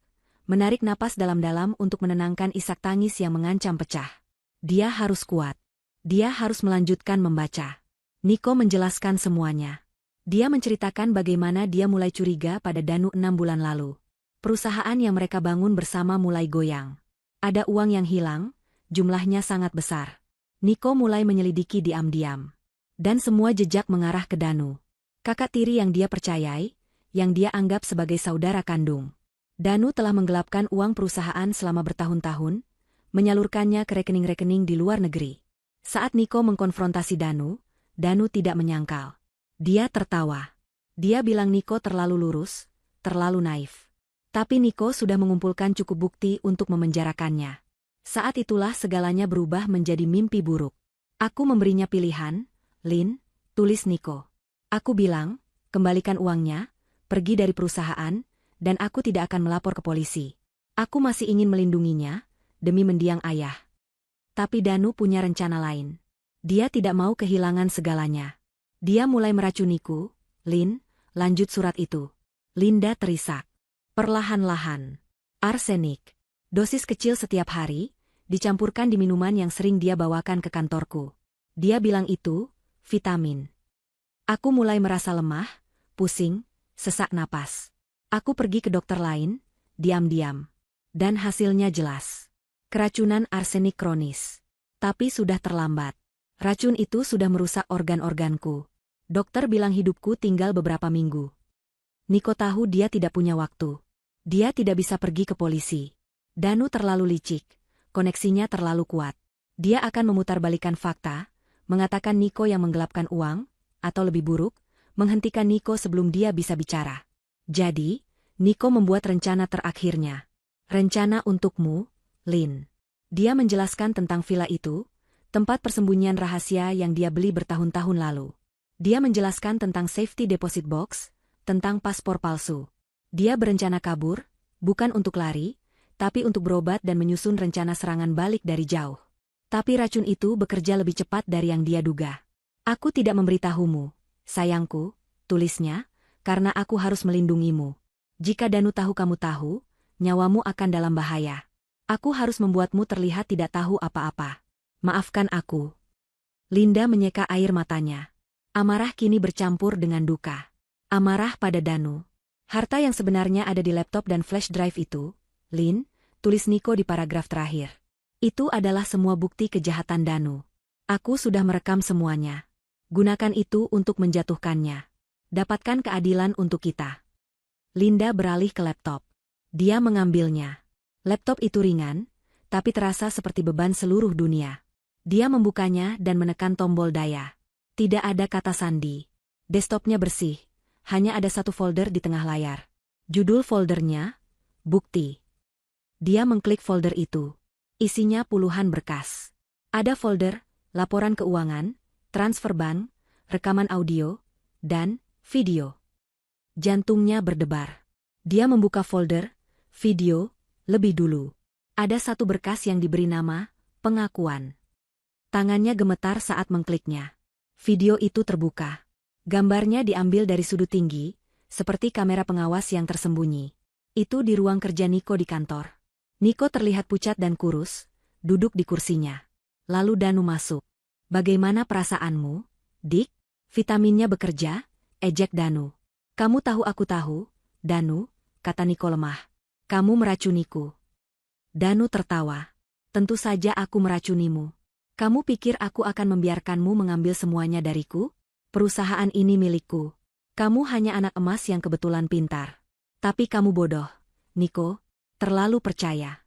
menarik napas dalam-dalam untuk menenangkan isak tangis yang mengancam pecah. Dia harus kuat. Dia harus melanjutkan membaca. Niko menjelaskan semuanya. Dia menceritakan bagaimana dia mulai curiga pada Danu 6 bulan lalu. Perusahaan yang mereka bangun bersama mulai goyang. Ada uang yang hilang, jumlahnya sangat besar. Niko mulai menyelidiki diam-diam. Dan semua jejak mengarah ke Danu. Kakak tiri yang dia percayai, yang dia anggap sebagai saudara kandung. Danu telah menggelapkan uang perusahaan selama bertahun-tahun, menyalurkannya ke rekening-rekening di luar negeri. Saat Niko mengkonfrontasi Danu tidak menyangkal. Dia tertawa. Dia bilang Niko terlalu lurus, terlalu naif. Tapi Niko sudah mengumpulkan cukup bukti untuk memenjarakannya. Saat itulah segalanya berubah menjadi mimpi buruk. Aku memberinya pilihan, Lin, tulis Niko. Aku bilang, kembalikan uangnya, pergi dari perusahaan, dan aku tidak akan melapor ke polisi. Aku masih ingin melindunginya, demi mendiang ayah. Tapi Danu punya rencana lain. Dia tidak mau kehilangan segalanya. Dia mulai meracuniku, Lin, lanjut surat itu. Linda terisak. Perlahan-lahan. Arsenik. Dosis kecil setiap hari, dicampurkan di minuman yang sering dia bawakan ke kantorku. Dia bilang itu, vitamin. Aku mulai merasa lemah, pusing, sesak napas. Aku pergi ke dokter lain, diam-diam. Dan hasilnya jelas. Keracunan arsenik kronis. Tapi sudah terlambat. Racun itu sudah merusak organ-organku. Dokter bilang hidupku tinggal beberapa minggu. Niko tahu dia tidak punya waktu. Dia tidak bisa pergi ke polisi. Danu terlalu licik. Koneksinya terlalu kuat. Dia akan memutarbalikkan fakta, mengatakan Niko yang menggelapkan uang, atau lebih buruk, menghentikan Niko sebelum dia bisa bicara. Jadi, Niko membuat rencana terakhirnya. Rencana untukmu, Lin. Dia menjelaskan tentang villa itu, tempat persembunyian rahasia yang dia beli bertahun-tahun lalu. Dia menjelaskan tentang safety deposit box, tentang paspor palsu. Dia berencana kabur, bukan untuk lari, tapi untuk berobat dan menyusun rencana serangan balik dari jauh. Tapi racun itu bekerja lebih cepat dari yang dia duga. Aku tidak memberitahumu, sayangku, tulisnya, karena aku harus melindungimu. Jika Danu tahu kamu tahu, nyawamu akan dalam bahaya. Aku harus membuatmu terlihat tidak tahu apa-apa. Maafkan aku. Linda menyeka air matanya. Amarah kini bercampur dengan duka. Amarah pada Danu. Harta yang sebenarnya ada di laptop dan flash drive itu, Lin, tulis Niko di paragraf terakhir. Itu adalah semua bukti kejahatan Danu. Aku sudah merekam semuanya. Gunakan itu untuk menjatuhkannya. Dapatkan keadilan untuk kita. Linda beralih ke laptop. Dia mengambilnya. Laptop itu ringan, tapi terasa seperti beban seluruh dunia. Dia membukanya dan menekan tombol daya. Tidak ada kata sandi. Desktopnya bersih. Hanya ada satu folder di tengah layar. Judul foldernya, Bukti. Dia mengklik folder itu. Isinya puluhan berkas. Ada folder, laporan keuangan, transfer bank, rekaman audio, dan video. Jantungnya berdebar. Dia membuka folder, video, lebih dulu. Ada satu berkas yang diberi nama, pengakuan. Tangannya gemetar saat mengkliknya. Video itu terbuka. Gambarnya diambil dari sudut tinggi, seperti kamera pengawas yang tersembunyi. Itu di ruang kerja Niko di kantor. Niko terlihat pucat dan kurus, duduk di kursinya. Lalu Danu masuk. Bagaimana perasaanmu, Dick? Vitaminnya bekerja, ejek Danu. Kamu tahu aku tahu, Danu, kata Niko lemah. Kamu meracuniku. Danu tertawa. Tentu saja aku meracunimu. Kamu pikir aku akan membiarkanmu mengambil semuanya dariku? Perusahaan ini milikku. Kamu hanya anak emas yang kebetulan pintar. Tapi kamu bodoh. Niko, terlalu percaya.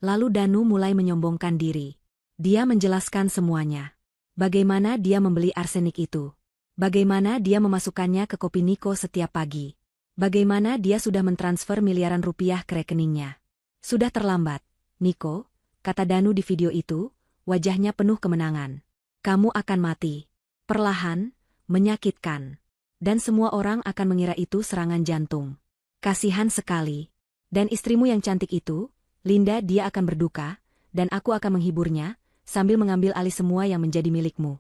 Lalu Danu mulai menyombongkan diri. Dia menjelaskan semuanya. Bagaimana dia membeli arsenik itu. Bagaimana dia memasukkannya ke kopi Niko setiap pagi. Bagaimana dia sudah mentransfer miliaran rupiah ke rekeningnya. Sudah terlambat, Niko, kata Danu di video itu, wajahnya penuh kemenangan. Kamu akan mati. Perlahan, menyakitkan. Dan semua orang akan mengira itu serangan jantung. Kasihan sekali. Dan istrimu yang cantik itu, Linda, dia akan berduka, dan aku akan menghiburnya, sambil mengambil alih semua yang menjadi milikmu.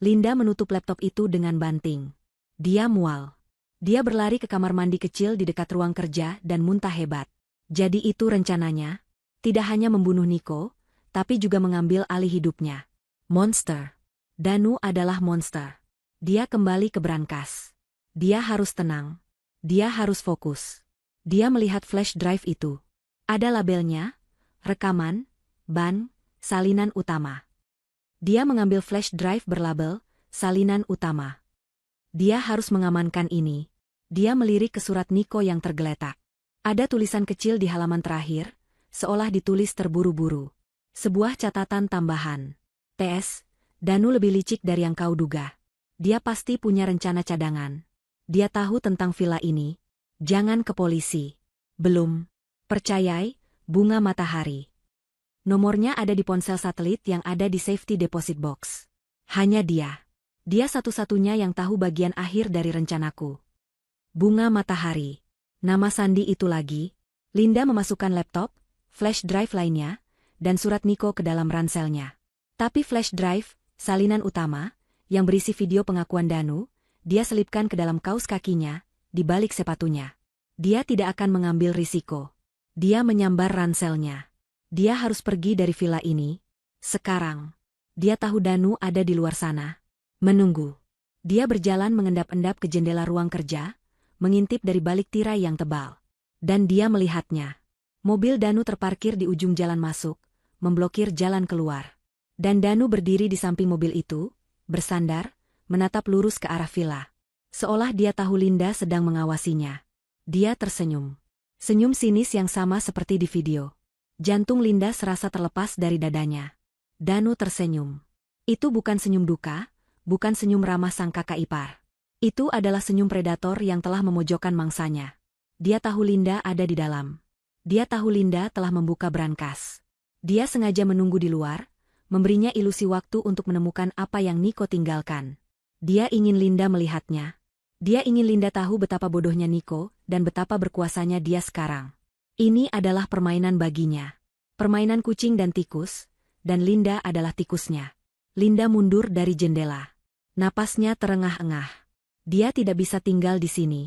Linda menutup laptop itu dengan banting. Dia mual. Dia berlari ke kamar mandi kecil di dekat ruang kerja dan muntah hebat. Jadi itu rencananya? Tidak hanya membunuh Niko, tapi juga mengambil alih hidupnya. Monster. Danu adalah monster. Dia kembali ke brankas. Dia harus tenang. Dia harus fokus. Dia melihat flash drive itu. Ada labelnya, rekaman, ban, salinan utama. Dia mengambil flash drive berlabel, salinan utama. Dia harus mengamankan ini. Dia melirik ke surat Niko yang tergeletak. Ada tulisan kecil di halaman terakhir, seolah ditulis terburu-buru. Sebuah catatan tambahan. PS, Danu lebih licik dari yang kau duga. Dia pasti punya rencana cadangan. Dia tahu tentang villa ini. Jangan ke polisi. Belum. Percayai, bunga matahari. Nomornya ada di ponsel satelit yang ada di safety deposit box. Hanya dia. Dia satu-satunya yang tahu bagian akhir dari rencanaku. Bunga matahari. Nama sandi itu lagi. Linda memasukkan laptop, flash drive lainnya, dan surat Niko ke dalam ranselnya. Tapi flash drive, salinan utama, yang berisi video pengakuan Danu, dia selipkan ke dalam kaos kakinya, di balik sepatunya. Dia tidak akan mengambil risiko. Dia menyambar ranselnya. Dia harus pergi dari villa ini. Sekarang. Dia tahu Danu ada di luar sana. Menunggu. Dia berjalan mengendap-endap ke jendela ruang kerja, mengintip dari balik tirai yang tebal. Dan dia melihatnya. Mobil Danu terparkir di ujung jalan masuk, memblokir jalan keluar. Dan Danu berdiri di samping mobil itu, bersandar, menatap lurus ke arah villa. Seolah dia tahu Linda sedang mengawasinya. Dia tersenyum. Senyum sinis yang sama seperti di video. Jantung Linda serasa terlepas dari dadanya. Danu tersenyum. Itu bukan senyum duka, bukan senyum ramah sang kakak ipar. Itu adalah senyum predator yang telah memojokkan mangsanya. Dia tahu Linda ada di dalam. Dia tahu Linda telah membuka brankas. Dia sengaja menunggu di luar, memberinya ilusi waktu untuk menemukan apa yang Niko tinggalkan. Dia ingin Linda melihatnya. Dia ingin Linda tahu betapa bodohnya Niko dan betapa berkuasanya dia sekarang. Ini adalah permainan baginya. Permainan kucing dan tikus, dan Linda adalah tikusnya. Linda mundur dari jendela. Napasnya terengah-engah. Dia tidak bisa tinggal di sini.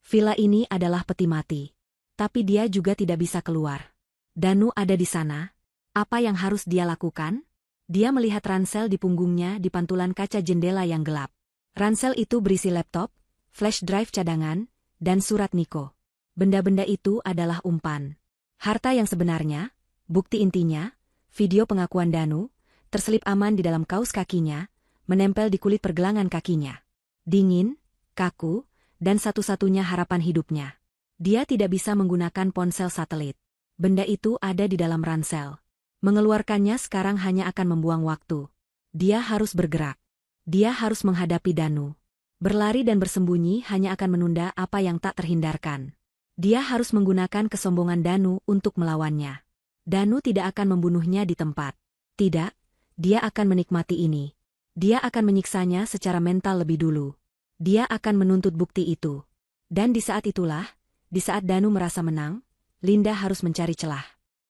Villa ini adalah peti mati. Tapi dia juga tidak bisa keluar. Danu ada di sana. Apa yang harus dia lakukan? Dia melihat ransel di punggungnya di pantulan kaca jendela yang gelap. Ransel itu berisi laptop, flash drive cadangan, dan surat Niko. Benda-benda itu adalah umpan. Harta yang sebenarnya, bukti intinya, video pengakuan Danu, terselip aman di dalam kaos kakinya, menempel di kulit pergelangan kakinya. Dingin, kaku, dan satu-satunya harapan hidupnya. Dia tidak bisa menggunakan ponsel satelit. Benda itu ada di dalam ransel. Mengeluarkannya sekarang hanya akan membuang waktu. Dia harus bergerak. Dia harus menghadapi Danu. Berlari dan bersembunyi hanya akan menunda apa yang tak terhindarkan. Dia harus menggunakan kesombongan Danu untuk melawannya. Danu tidak akan membunuhnya di tempat. Tidak, dia akan menikmati ini. Dia akan menyiksanya secara mental lebih dulu. Dia akan menuntut bukti itu. Dan di saat itulah, di saat Danu merasa menang, Linda harus mencari celah.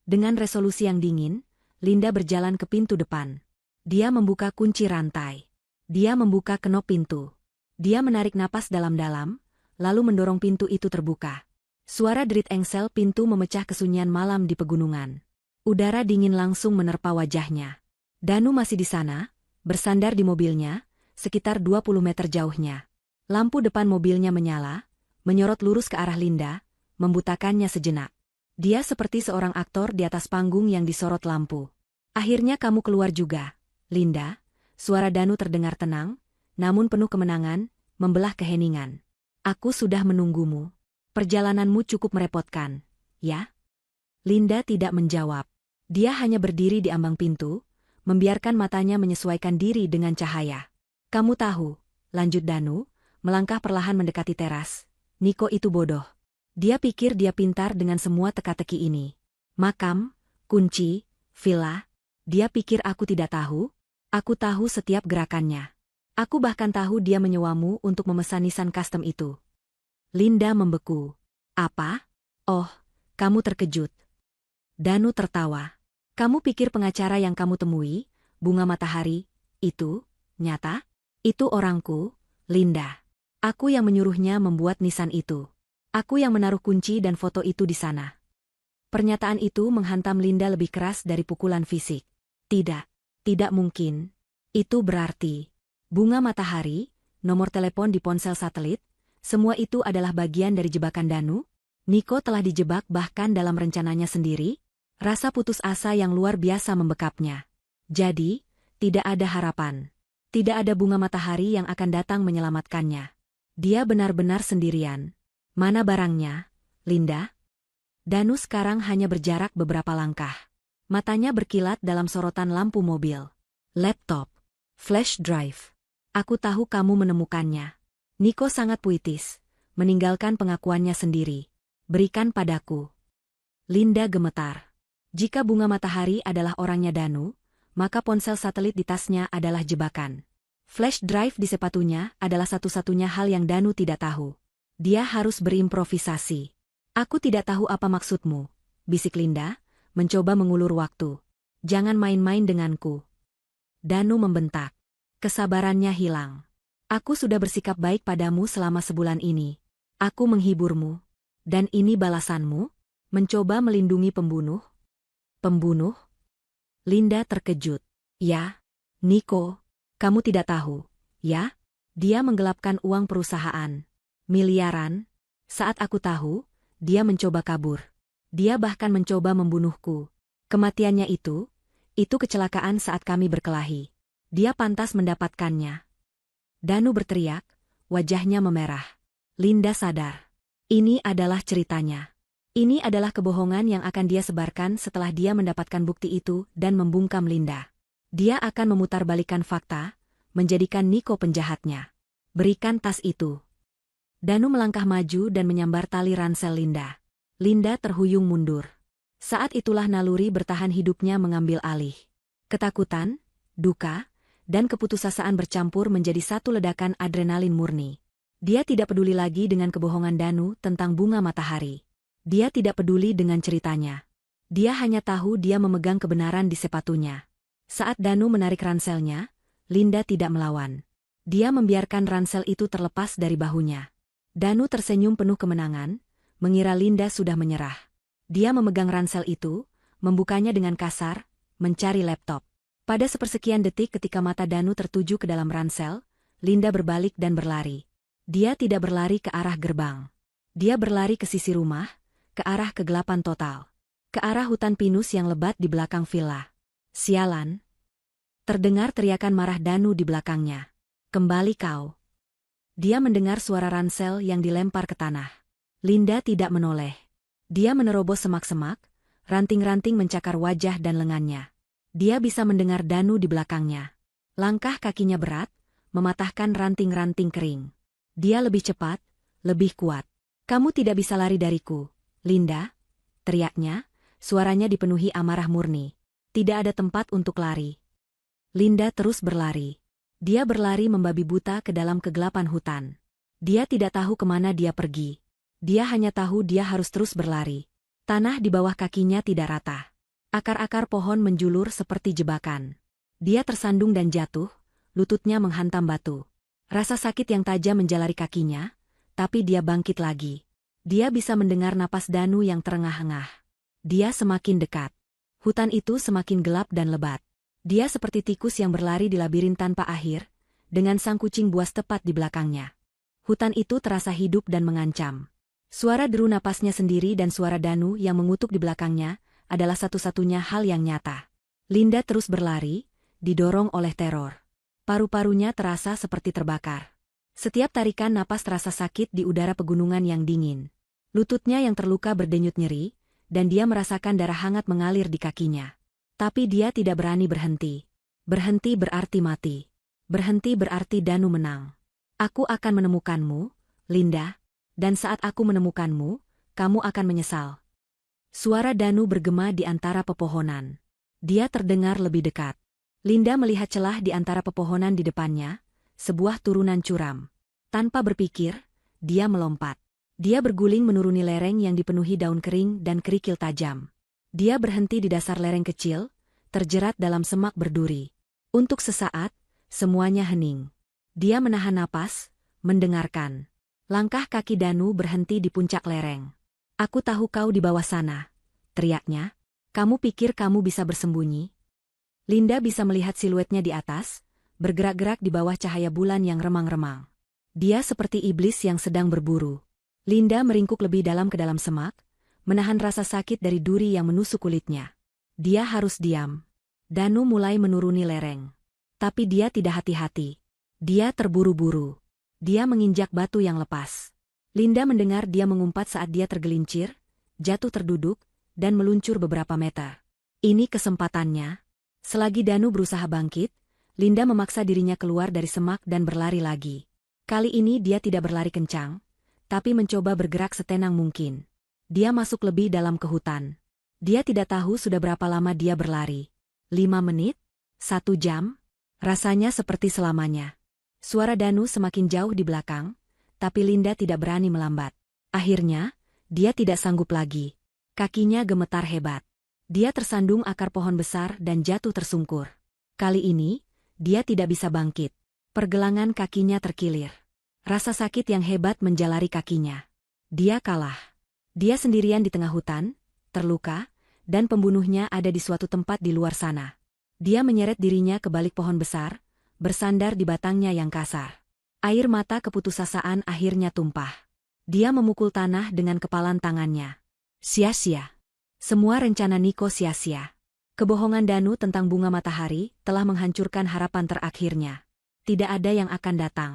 Dengan resolusi yang dingin, Linda berjalan ke pintu depan. Dia membuka kunci rantai. Dia membuka kenop pintu. Dia menarik napas dalam-dalam, lalu mendorong pintu itu terbuka. Suara derit engsel pintu memecah kesunyian malam di pegunungan. Udara dingin langsung menerpa wajahnya. Danu masih di sana, bersandar di mobilnya, sekitar 20 meter jauhnya. Lampu depan mobilnya menyala, menyorot lurus ke arah Linda, membutakannya sejenak. Dia seperti seorang aktor di atas panggung yang disorot lampu. Akhirnya kamu keluar juga, Linda. Suara Danu terdengar tenang, namun penuh kemenangan, membelah keheningan. Aku sudah menunggumu. Perjalananmu cukup merepotkan. ya? Linda tidak menjawab. Dia hanya berdiri di ambang pintu, membiarkan matanya menyesuaikan diri dengan cahaya. Kamu tahu, lanjut Danu, melangkah perlahan mendekati teras. Niko itu bodoh. Dia pikir dia pintar dengan semua teka-teki ini. Makam, kunci, villa. Dia pikir aku tidak tahu? Aku tahu setiap gerakannya. Aku bahkan tahu dia menyewamu untuk memesan nisan custom itu. Linda membeku. Apa? Oh, kamu terkejut. Danu tertawa. Kamu pikir pengacara yang kamu temui, Bunga Matahari, itu, nyata? Itu orangku, Linda. Aku yang menyuruhnya membuat nisan itu. Aku yang menaruh kunci dan foto itu di sana. Pernyataan itu menghantam Linda lebih keras dari pukulan fisik. Tidak, tidak mungkin. Itu berarti Bunga Matahari, nomor telepon di ponsel satelit, semua itu adalah bagian dari jebakan Danu? Niko telah dijebak bahkan dalam rencananya sendiri? Rasa putus asa yang luar biasa membekapnya. Jadi, tidak ada harapan. Tidak ada Bunga Matahari yang akan datang menyelamatkannya. Dia benar-benar sendirian. Mana barangnya, Linda? Danu sekarang hanya berjarak beberapa langkah. Matanya berkilat dalam sorotan lampu mobil. Laptop. Flash drive. Aku tahu kamu menemukannya. Niko sangat puitis, meninggalkan pengakuannya sendiri. Berikan padaku. Linda gemetar. Jika Bunga Matahari adalah orangnya Danu, maka ponsel satelit di tasnya adalah jebakan. Flash drive di sepatunya adalah satu-satunya hal yang Danu tidak tahu. Dia harus berimprovisasi. Aku tidak tahu apa maksudmu, bisik Linda, mencoba mengulur waktu. Jangan main-main denganku. Danu membentak. Kesabarannya hilang. Aku sudah bersikap baik padamu selama sebulan ini. Aku menghiburmu. Dan ini balasanmu? Mencoba melindungi pembunuh? Pembunuh? Linda terkejut. Ya, Niko, kamu tidak tahu, ya? Dia menggelapkan uang perusahaan. Miliaran. Saat aku tahu, dia mencoba kabur. Dia bahkan mencoba membunuhku. Kematiannya itu kecelakaan saat kami berkelahi. Dia pantas mendapatkannya. Danu berteriak, wajahnya memerah. Linda sadar. Ini adalah ceritanya. Ini adalah kebohongan yang akan dia sebarkan setelah dia mendapatkan bukti itu dan membungkam Linda. Dia akan memutarbalikkan fakta, menjadikan Niko penjahatnya. Berikan tas itu. Danu melangkah maju dan menyambar tali ransel Linda. Linda terhuyung mundur. Saat itulah naluri bertahan hidupnya mengambil alih. Ketakutan, duka, dan keputusasaan bercampur menjadi satu ledakan adrenalin murni. Dia tidak peduli lagi dengan kebohongan Danu tentang Bunga Matahari. Dia tidak peduli dengan ceritanya. Dia hanya tahu dia memegang kebenaran di sepatunya. Saat Danu menarik ranselnya, Linda tidak melawan. Dia membiarkan ransel itu terlepas dari bahunya. Danu tersenyum penuh kemenangan, mengira Linda sudah menyerah. Dia memegang ransel itu, membukanya dengan kasar, mencari laptop. Pada sepersekian detik ketika mata Danu tertuju ke dalam ransel, Linda berbalik dan berlari. Dia tidak berlari ke arah gerbang. Dia berlari ke sisi rumah, ke arah kegelapan total. Ke arah hutan pinus yang lebat di belakang villa. Sialan. Terdengar teriakan marah Danu di belakangnya. Kembali kau. Dia mendengar suara ransel yang dilempar ke tanah. Linda tidak menoleh. Dia menerobos semak-semak, ranting-ranting mencakar wajah dan lengannya. Dia bisa mendengar Danu di belakangnya. Langkah kakinya berat, mematahkan ranting-ranting kering. Dia lebih cepat, lebih kuat. Kamu tidak bisa lari dariku, Linda, teriaknya, suaranya dipenuhi amarah murni. Tidak ada tempat untuk lari. Linda terus berlari. Dia berlari membabi buta ke dalam kegelapan hutan. Dia tidak tahu kemana dia pergi. Dia hanya tahu dia harus terus berlari. Tanah di bawah kakinya tidak rata. Akar-akar pohon menjulur seperti jebakan. Dia tersandung dan jatuh, lututnya menghantam batu. Rasa sakit yang tajam menjalari kakinya, tapi dia bangkit lagi. Dia bisa mendengar napas Danu yang terengah-engah. Dia semakin dekat. Hutan itu semakin gelap dan lebat. Dia seperti tikus yang berlari di labirin tanpa akhir, dengan sang kucing buas tepat di belakangnya. Hutan itu terasa hidup dan mengancam. Suara deru napasnya sendiri dan suara Danu yang mengutuk di belakangnya adalah satu-satunya hal yang nyata. Linda terus berlari, didorong oleh teror. Paru-parunya terasa seperti terbakar. Setiap tarikan napas terasa sakit di udara pegunungan yang dingin. Lututnya yang terluka berdenyut nyeri, dan dia merasakan darah hangat mengalir di kakinya. Tapi dia tidak berani berhenti. Berhenti berarti mati. Berhenti berarti Danu menang. Aku akan menemukanmu, Linda, dan saat aku menemukanmu, kamu akan menyesal. Suara Danu bergema di antara pepohonan. Dia terdengar lebih dekat. Linda melihat celah di antara pepohonan di depannya, sebuah turunan curam. Tanpa berpikir, dia melompat. Dia berguling menuruni lereng yang dipenuhi daun kering dan kerikil tajam. Dia berhenti di dasar lereng kecil, terjerat dalam semak berduri. Untuk sesaat, semuanya hening. Dia menahan napas, mendengarkan. Langkah kaki Danu berhenti di puncak lereng. "Aku tahu kau di bawah sana," teriaknya. "Kamu pikir kamu bisa bersembunyi?" Linda bisa melihat siluetnya di atas, bergerak-gerak di bawah cahaya bulan yang remang-remang. Dia seperti iblis yang sedang berburu. Linda meringkuk lebih dalam ke dalam semak, menahan rasa sakit dari duri yang menusuk kulitnya. Dia harus diam. Danu mulai menuruni lereng. Tapi dia tidak hati-hati. Dia terburu-buru. Dia menginjak batu yang lepas. Linda mendengar dia mengumpat saat dia tergelincir, jatuh terduduk, dan meluncur beberapa meter. Ini kesempatannya. Selagi Danu berusaha bangkit, Linda memaksa dirinya keluar dari semak dan berlari lagi. Kali ini dia tidak berlari kencang, tapi mencoba bergerak setenang mungkin. Dia masuk lebih dalam ke hutan. Dia tidak tahu sudah berapa lama dia berlari. 5 menit? 1 jam? Rasanya seperti selamanya. Suara Danu semakin jauh di belakang, tapi Linda tidak berani melambat. Akhirnya, dia tidak sanggup lagi. Kakinya gemetar hebat. Dia tersandung akar pohon besar dan jatuh tersungkur. Kali ini, dia tidak bisa bangkit. Pergelangan kakinya terkilir. Rasa sakit yang hebat menjalari kakinya. Dia kalah. Dia sendirian di tengah hutan, terluka, dan pembunuhnya ada di suatu tempat di luar sana. Dia menyeret dirinya ke balik pohon besar, bersandar di batangnya yang kasar. Air mata keputusasaan akhirnya tumpah. Dia memukul tanah dengan kepalan tangannya. Sia-sia. Semua rencana Niko sia-sia. Kebohongan Danu tentang bunga matahari telah menghancurkan harapan terakhirnya. Tidak ada yang akan datang.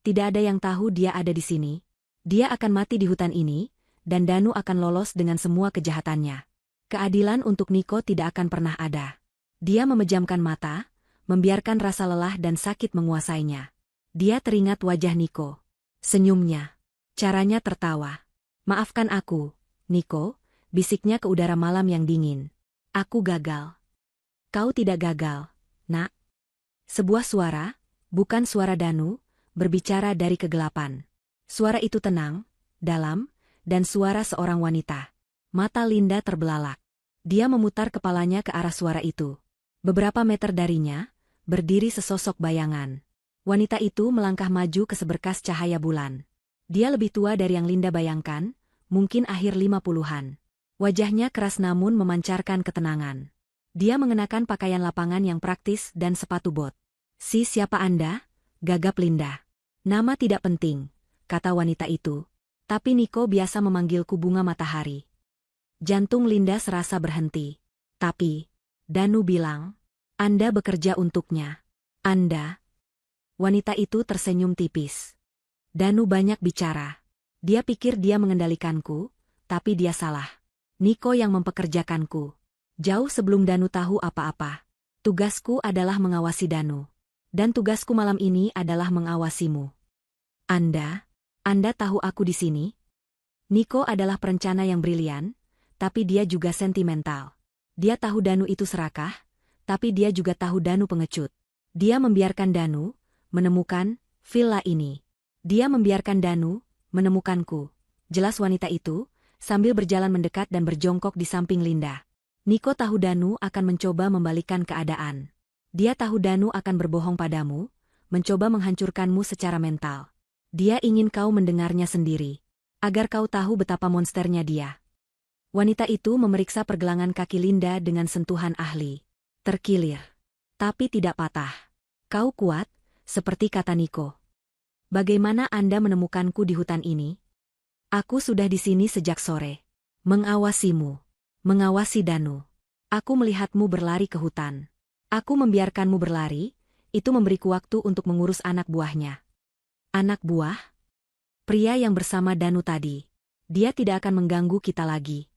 Tidak ada yang tahu dia ada di sini. Dia akan mati di hutan ini, dan Danu akan lolos dengan semua kejahatannya. Keadilan untuk Niko tidak akan pernah ada. Dia memejamkan mata, membiarkan rasa lelah dan sakit menguasainya. Dia teringat wajah Niko. Senyumnya. Caranya tertawa. "Maafkan aku, Niko," bisiknya ke udara malam yang dingin. "Aku gagal." "Kau tidak gagal, nak." Sebuah suara, bukan suara Danu, berbicara dari kegelapan. Suara itu tenang, dalam, dan suara seorang wanita. Mata Linda terbelalak. Dia memutar kepalanya ke arah suara itu. Beberapa meter darinya, berdiri sesosok bayangan. Wanita itu melangkah maju ke seberkas cahaya bulan. Dia lebih tua dari yang Linda bayangkan, mungkin akhir 50-an. Wajahnya keras namun memancarkan ketenangan. Dia mengenakan pakaian lapangan yang praktis dan sepatu bot. Siapa Anda?" gagap Linda. "Nama tidak penting," kata wanita itu. "Tapi Niko biasa memanggilku bunga matahari." Jantung Linda serasa berhenti. "Tapi," Danu bilang, "Anda bekerja untuknya." "Anda?" Wanita itu tersenyum tipis. "Danu banyak bicara. Dia pikir dia mengendalikanku, tapi dia salah. Niko yang mempekerjakanku. Jauh sebelum Danu tahu apa-apa. Tugasku adalah mengawasi Danu. Dan tugasku malam ini adalah mengawasimu." Anda tahu aku di sini?" Niko adalah perencana yang brilian, tapi dia juga sentimental. Dia tahu Danu itu serakah, tapi dia juga tahu Danu pengecut. Dia membiarkan Danu menemukan villa ini. Dia membiarkan Danu menemukanku. Jelas wanita itu, sambil berjalan mendekat dan berjongkok di samping Linda. Niko tahu Danu akan mencoba membalikkan keadaan. Dia tahu Danu akan berbohong padamu, mencoba menghancurkanmu secara mental. Dia ingin kau mendengarnya sendiri, agar kau tahu betapa monsternya dia. Wanita itu memeriksa pergelangan kaki Linda dengan sentuhan ahli. Terkilir. Tapi tidak patah. "Kau kuat, seperti kata Niko. Bagaimana Anda menemukanku di hutan ini?" "Aku sudah di sini sejak sore. Mengawasimu. Mengawasi Danu. Aku melihatmu berlari ke hutan. Aku membiarkanmu berlari, itu memberiku waktu untuk mengurus anak buahnya." "Anak buah?" "Pria yang bersama Danu tadi. Dia tidak akan mengganggu kita lagi."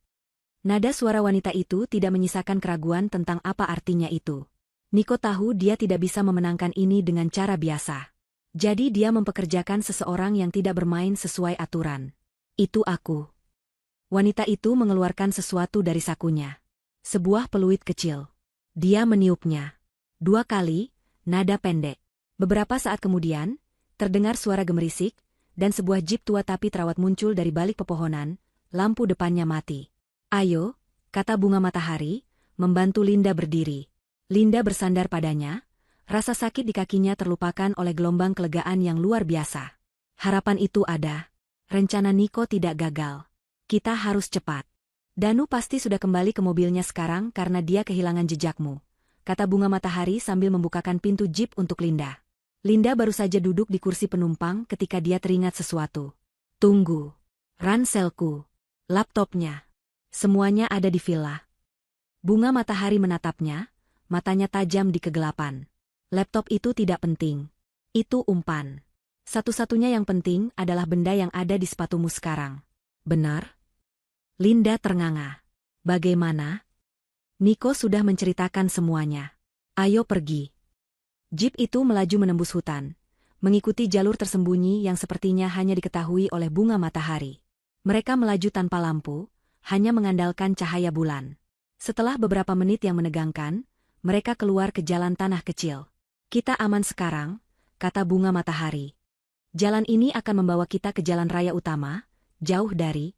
Nada suara wanita itu tidak menyisakan keraguan tentang apa artinya itu. Niko tahu dia tidak bisa memenangkan ini dengan cara biasa. Jadi dia mempekerjakan seseorang yang tidak bermain sesuai aturan. Itu aku. Wanita itu mengeluarkan sesuatu dari sakunya. Sebuah peluit kecil. Dia meniupnya. 2 kali, nada pendek. Beberapa saat kemudian, terdengar suara gemerisik, dan sebuah jeep tua tapi terawat muncul dari balik pepohonan, lampu depannya mati. Ayo, kata Bunga Matahari, membantu Linda berdiri. Linda bersandar padanya, rasa sakit di kakinya terlupakan oleh gelombang kelegaan yang luar biasa. Harapan itu ada. Rencana Niko tidak gagal. Kita harus cepat. Danu pasti sudah kembali ke mobilnya sekarang karena dia kehilangan jejakmu, kata Bunga Matahari sambil membukakan pintu jeep untuk Linda. Linda baru saja duduk di kursi penumpang ketika dia teringat sesuatu. Tunggu. Ranselku. Laptopnya. Semuanya ada di villa. Bunga Matahari menatapnya, matanya tajam di kegelapan. Laptop itu tidak penting. Itu umpan. Satu-satunya yang penting adalah benda yang ada di sepatumu sekarang. Benar? Linda ternganga. Bagaimana? Niko sudah menceritakan semuanya. Ayo pergi. Jeep itu melaju menembus hutan, mengikuti jalur tersembunyi yang sepertinya hanya diketahui oleh Bunga Matahari. Mereka melaju tanpa lampu, hanya mengandalkan cahaya bulan. Setelah beberapa menit yang menegangkan, mereka keluar ke jalan tanah kecil. Kita aman sekarang, kata Bunga Matahari. Jalan ini akan membawa kita ke jalan raya utama, jauh dari...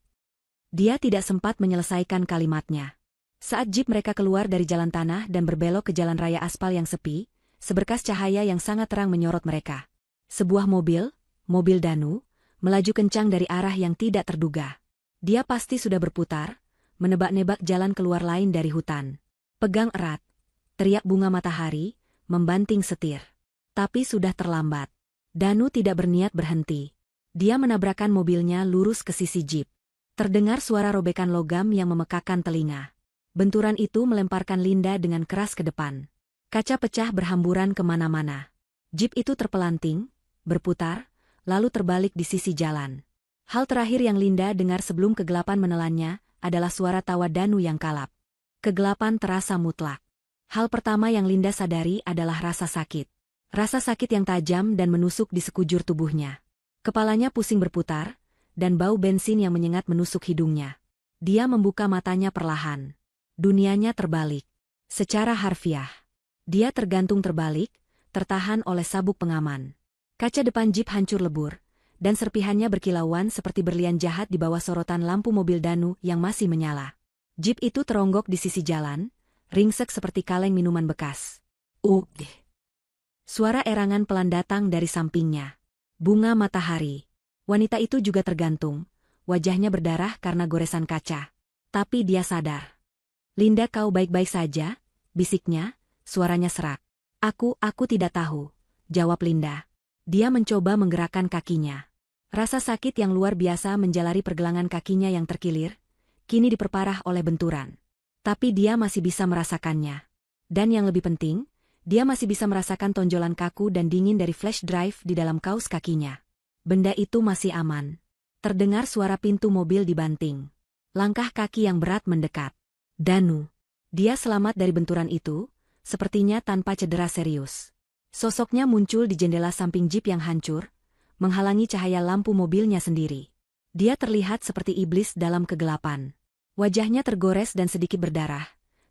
Dia tidak sempat menyelesaikan kalimatnya. Saat jeep mereka keluar dari jalan tanah dan berbelok ke jalan raya aspal yang sepi, seberkas cahaya yang sangat terang menyorot mereka. Sebuah mobil Danu, melaju kencang dari arah yang tidak terduga. Dia pasti sudah berputar, menebak-nebak jalan keluar lain dari hutan. Pegang erat, teriak Bunga Matahari, membanting setir. Tapi sudah terlambat. Danu tidak berniat berhenti. Dia menabrakkan mobilnya lurus ke sisi jeep. Terdengar suara robekan logam yang memekakan telinga. Benturan itu melemparkan Linda dengan keras ke depan. Kaca pecah berhamburan kemana-mana. Jeep itu terpelanting, berputar, lalu terbalik di sisi jalan. Hal terakhir yang Linda dengar sebelum kegelapan menelannya adalah suara tawa Danu yang kalap. Kegelapan terasa mutlak. Hal pertama yang Linda sadari adalah rasa sakit. Rasa sakit yang tajam dan menusuk di sekujur tubuhnya. Kepalanya pusing berputar, dan bau bensin yang menyengat menusuk hidungnya. Dia membuka matanya perlahan. Dunianya terbalik. Secara harfiah. Dia tergantung terbalik, tertahan oleh sabuk pengaman. Kaca depan jeep hancur lebur, dan serpihannya berkilauan seperti berlian jahat di bawah sorotan lampu mobil Danu yang masih menyala. Jeep itu teronggok di sisi jalan, ringsek seperti kaleng minuman bekas. Suara erangan pelan datang dari sampingnya. Bunga Matahari. Wanita itu juga tergantung, wajahnya berdarah karena goresan kaca. Tapi dia sadar. Linda, kau baik-baik saja? Bisiknya, suaranya serak. Aku tidak tahu, jawab Linda. Dia mencoba menggerakkan kakinya. Rasa sakit yang luar biasa menjalari pergelangan kakinya yang terkilir, kini diperparah oleh benturan. Tapi dia masih bisa merasakannya. Dan yang lebih penting, dia masih bisa merasakan tonjolan kaku dan dingin dari flash drive di dalam kaus kakinya. Benda itu masih aman. Terdengar suara pintu mobil dibanting. Langkah kaki yang berat mendekat. Danu. Dia selamat dari benturan itu, sepertinya tanpa cedera serius. Sosoknya muncul di jendela samping jeep yang hancur, menghalangi cahaya lampu mobilnya sendiri. Dia terlihat seperti iblis dalam kegelapan. Wajahnya tergores dan sedikit berdarah,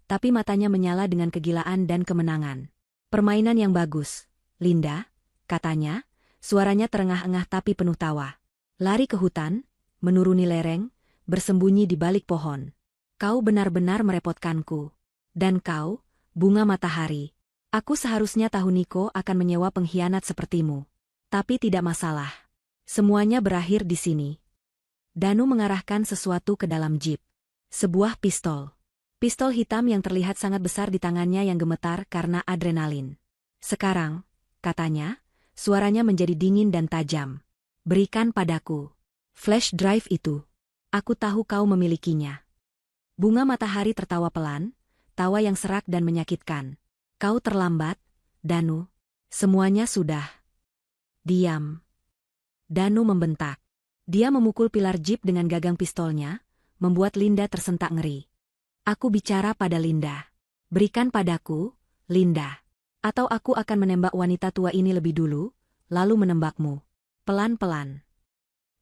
tapi matanya menyala dengan kegilaan dan kemenangan. Permainan yang bagus, Linda, katanya, suaranya terengah-engah tapi penuh tawa. Lari ke hutan, menuruni lereng, bersembunyi di balik pohon. Kau benar-benar merepotkanku. Dan kau, Bunga Matahari. Aku seharusnya tahu Niko akan menyewa pengkhianat sepertimu. Tapi tidak masalah. Semuanya berakhir di sini. Danu mengarahkan sesuatu ke dalam jeep. Sebuah pistol. Pistol hitam yang terlihat sangat besar di tangannya yang gemetar karena adrenalin. Sekarang, katanya, suaranya menjadi dingin dan tajam. Berikan padaku. Flash drive itu. Aku tahu kau memilikinya. Bunga Matahari tertawa pelan, tawa yang serak dan menyakitkan. Kau terlambat, Danu. Semuanya sudah. Diam. Danu membentak. Dia memukul pilar jeep dengan gagang pistolnya, membuat Linda tersentak ngeri. Aku bicara pada Linda. Berikan padaku, Linda. Atau aku akan menembak wanita tua ini lebih dulu, lalu menembakmu. Pelan-pelan.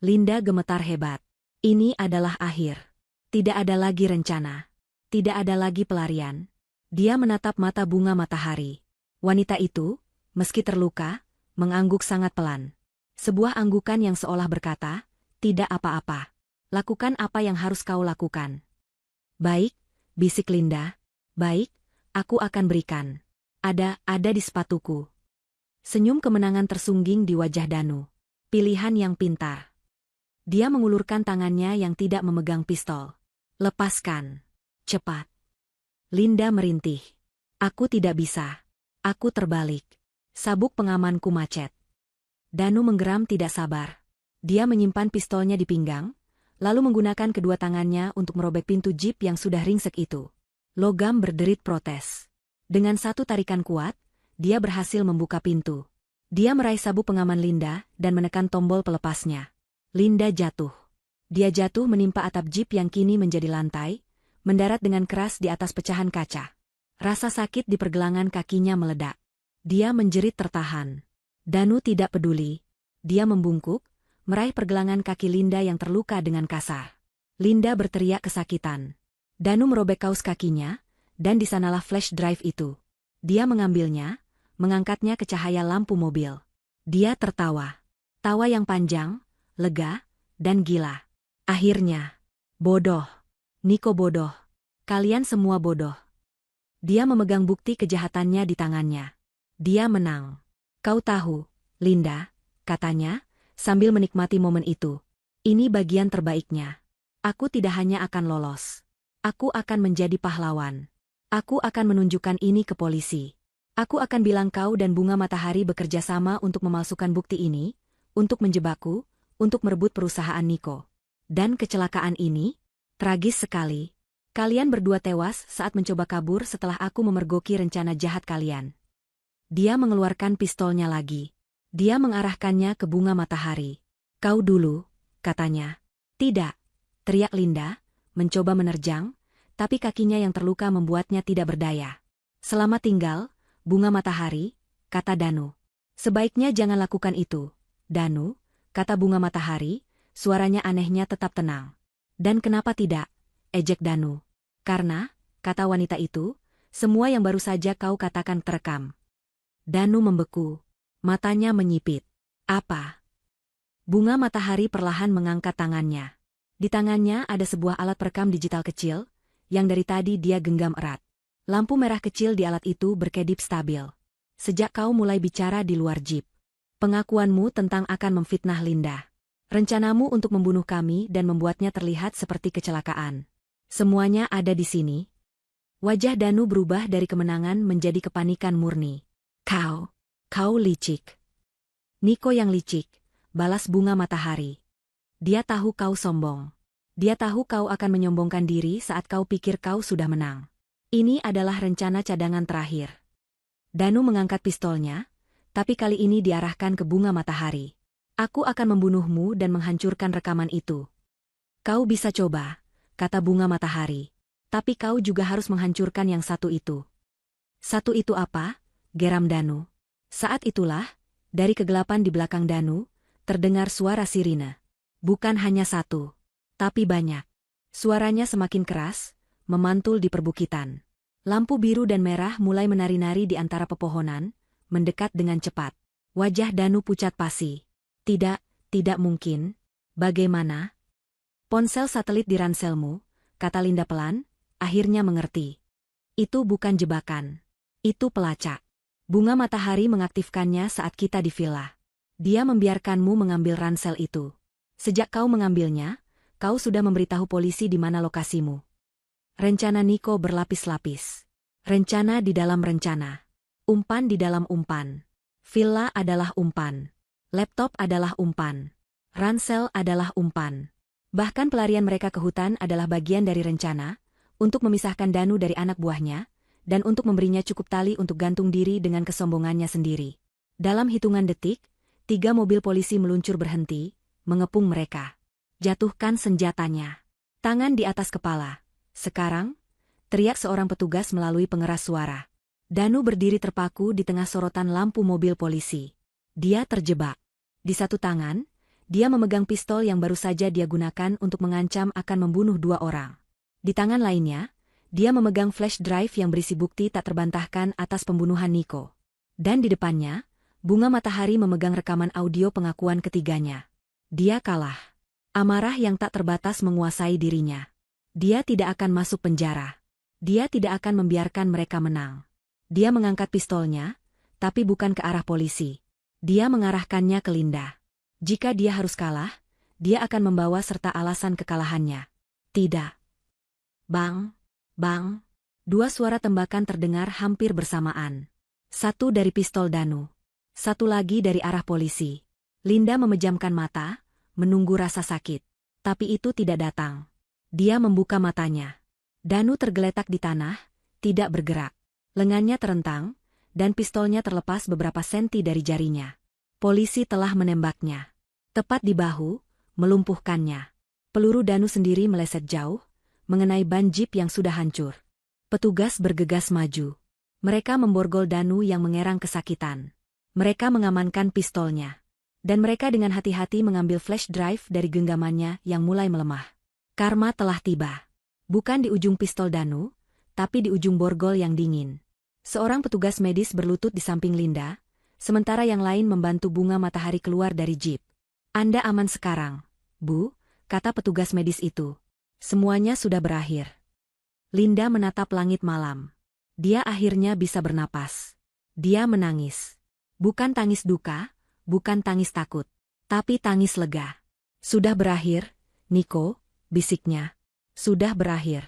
Linda gemetar hebat. Ini adalah akhir. Tidak ada lagi rencana. Tidak ada lagi pelarian. Dia menatap mata bunga matahari. Wanita itu, meski terluka, mengangguk sangat pelan. Sebuah anggukan yang seolah berkata, tidak apa-apa. Lakukan apa yang harus kau lakukan. Baik, bisik Linda. Baik, aku akan berikan. Ada di sepatuku. Senyum kemenangan tersungging di wajah Danu. Pilihan yang pintar. Dia mengulurkan tangannya yang tidak memegang pistol. Lepaskan. Cepat. Linda merintih. Aku tidak bisa. Aku terbalik. Sabuk pengamanku macet. Danu menggeram tidak sabar. Dia menyimpan pistolnya di pinggang, lalu menggunakan kedua tangannya untuk merobek pintu jeep yang sudah ringsek itu. Logam berderit protes. Dengan satu tarikan kuat, dia berhasil membuka pintu. Dia meraih sabuk pengaman Linda dan menekan tombol pelepasnya. Linda jatuh. Dia jatuh menimpa atap jeep yang kini menjadi lantai, mendarat dengan keras di atas pecahan kaca. Rasa sakit di pergelangan kakinya meledak. Dia menjerit tertahan. Danu tidak peduli. Dia membungkuk, meraih pergelangan kaki Linda yang terluka dengan kasar. Linda berteriak kesakitan. Danu merobek kaus kakinya, dan di sanalah flash drive itu. Dia mengambilnya, mengangkatnya ke cahaya lampu mobil. Dia tertawa. Tawa yang panjang, lega, dan gila. Akhirnya. Bodoh. Niko bodoh. Kalian semua bodoh. Dia memegang bukti kejahatannya di tangannya. Dia menang. Kau tahu, Linda, katanya, sambil menikmati momen itu. Ini bagian terbaiknya. Aku tidak hanya akan lolos. Aku akan menjadi pahlawan. Aku akan menunjukkan ini ke polisi. Aku akan bilang kau dan bunga matahari bekerja sama untuk memalsukan bukti ini, untuk menjebakku, untuk merebut perusahaan Niko. Dan kecelakaan ini, tragis sekali. Kalian berdua tewas saat mencoba kabur setelah aku memergoki rencana jahat kalian. Dia mengeluarkan pistolnya lagi. Dia mengarahkannya ke bunga matahari. Kau dulu, katanya. Tidak, teriak Linda, mencoba menerjang, tapi kakinya yang terluka membuatnya tidak berdaya. Selamat tinggal, bunga matahari, kata Danu. Sebaiknya jangan lakukan itu, Danu, kata bunga matahari, suaranya anehnya tetap tenang. Dan kenapa tidak? Ejek Danu. Karena, kata wanita itu, semua yang baru saja kau katakan terekam. Danu membeku. Matanya menyipit. Apa? Bunga matahari perlahan mengangkat tangannya. Di tangannya ada sebuah alat perekam digital kecil, yang dari tadi dia genggam erat. Lampu merah kecil di alat itu berkedip stabil. Sejak kau mulai bicara di luar jeep. Pengakuanmu tentang akan memfitnah Linda. Rencanamu untuk membunuh kami dan membuatnya terlihat seperti kecelakaan. Semuanya ada di sini. Wajah Danu berubah dari kemenangan menjadi kepanikan murni. Kau licik. Niko yang licik, balas bunga matahari. Dia tahu kau sombong. Dia tahu kau akan menyombongkan diri saat kau pikir kau sudah menang. Ini adalah rencana cadangan terakhir. Danu mengangkat pistolnya, tapi kali ini diarahkan ke bunga matahari. Aku akan membunuhmu dan menghancurkan rekaman itu. Kau bisa coba, kata bunga matahari. Tapi kau juga harus menghancurkan yang satu itu. Satu itu apa? Geram Danu. Saat itulah, dari kegelapan di belakang Danu, terdengar suara sirine. Bukan hanya satu, tapi banyak. Suaranya semakin keras, memantul di perbukitan. Lampu biru dan merah mulai menari-nari di antara pepohonan, mendekat dengan cepat. Wajah Danu pucat pasi. Tidak mungkin. Bagaimana? Ponsel satelit di ranselmu, kata Linda pelan, akhirnya mengerti. Itu bukan jebakan. Itu pelacak. Bunga matahari mengaktifkannya saat kita di villa. Dia membiarkanmu mengambil ransel itu. Sejak kau mengambilnya, kau sudah memberitahu polisi di mana lokasimu. Rencana Niko berlapis-lapis. Rencana di dalam rencana. Umpan di dalam umpan. Villa adalah umpan. Laptop adalah umpan. Ransel adalah umpan. Bahkan pelarian mereka ke hutan adalah bagian dari rencana, untuk memisahkan Danu dari anak buahnya, dan untuk memberinya cukup tali untuk gantung diri dengan kesombongannya sendiri. Dalam hitungan detik, 3 mobil polisi meluncur berhenti, mengepung mereka. Jatuhkan senjatanya. Tangan di atas kepala. Sekarang, teriak seorang petugas melalui pengeras suara. Danu berdiri terpaku di tengah sorotan lampu mobil polisi. Dia terjebak. Di satu tangan, dia memegang pistol yang baru saja dia gunakan untuk mengancam akan membunuh 2 orang. Di tangan lainnya, dia memegang flash drive yang berisi bukti tak terbantahkan atas pembunuhan Nico. Dan di depannya, Bunga Matahari memegang rekaman audio pengakuan ketiganya. Dia kalah. Amarah yang tak terbatas menguasai dirinya. Dia tidak akan masuk penjara. Dia tidak akan membiarkan mereka menang. Dia mengangkat pistolnya, tapi bukan ke arah polisi. Dia mengarahkannya ke Linda. Jika dia harus kalah, dia akan membawa serta alasan kekalahannya. Tidak. Bang, bang. 2 suara tembakan terdengar hampir bersamaan. Satu dari pistol Danu. Satu lagi dari arah polisi. Linda memejamkan mata, menunggu rasa sakit. Tapi itu tidak datang. Dia membuka matanya. Danu tergeletak di tanah, tidak bergerak. Lengannya terentang, dan pistolnya terlepas beberapa senti dari jarinya. Polisi telah menembaknya. Tepat di bahu, melumpuhkannya. Peluru Danu sendiri meleset jauh, mengenai ban jeep yang sudah hancur. Petugas bergegas maju. Mereka memborgol Danu yang mengerang kesakitan. Mereka mengamankan pistolnya. Dan mereka dengan hati-hati mengambil flash drive dari genggamannya yang mulai melemah. Karma telah tiba. Bukan di ujung pistol Danu, tapi di ujung borgol yang dingin. Seorang petugas medis berlutut di samping Linda, sementara yang lain membantu Bunga Matahari keluar dari jeep. Anda aman sekarang, Bu, kata petugas medis itu. Semuanya sudah berakhir. Linda menatap langit malam. Dia akhirnya bisa bernapas. Dia menangis. Bukan tangis duka, bukan tangis takut, tapi tangis lega. Sudah berakhir, Nico, bisiknya. Sudah berakhir.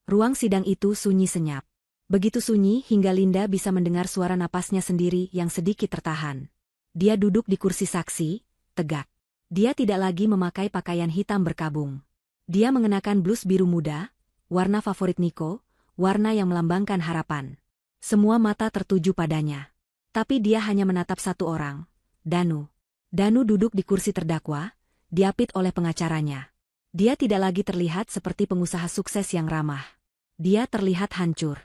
Ruang sidang itu sunyi senyap. Begitu sunyi hingga Linda bisa mendengar suara napasnya sendiri yang sedikit tertahan. Dia duduk di kursi saksi, tegak. Dia tidak lagi memakai pakaian hitam berkabung. Dia mengenakan blus biru muda, warna favorit Nico, warna yang melambangkan harapan. Semua mata tertuju padanya. Tapi dia hanya menatap satu orang, Danu. Danu duduk di kursi terdakwa, diapit oleh pengacaranya. Dia tidak lagi terlihat seperti pengusaha sukses yang ramah. Dia terlihat hancur.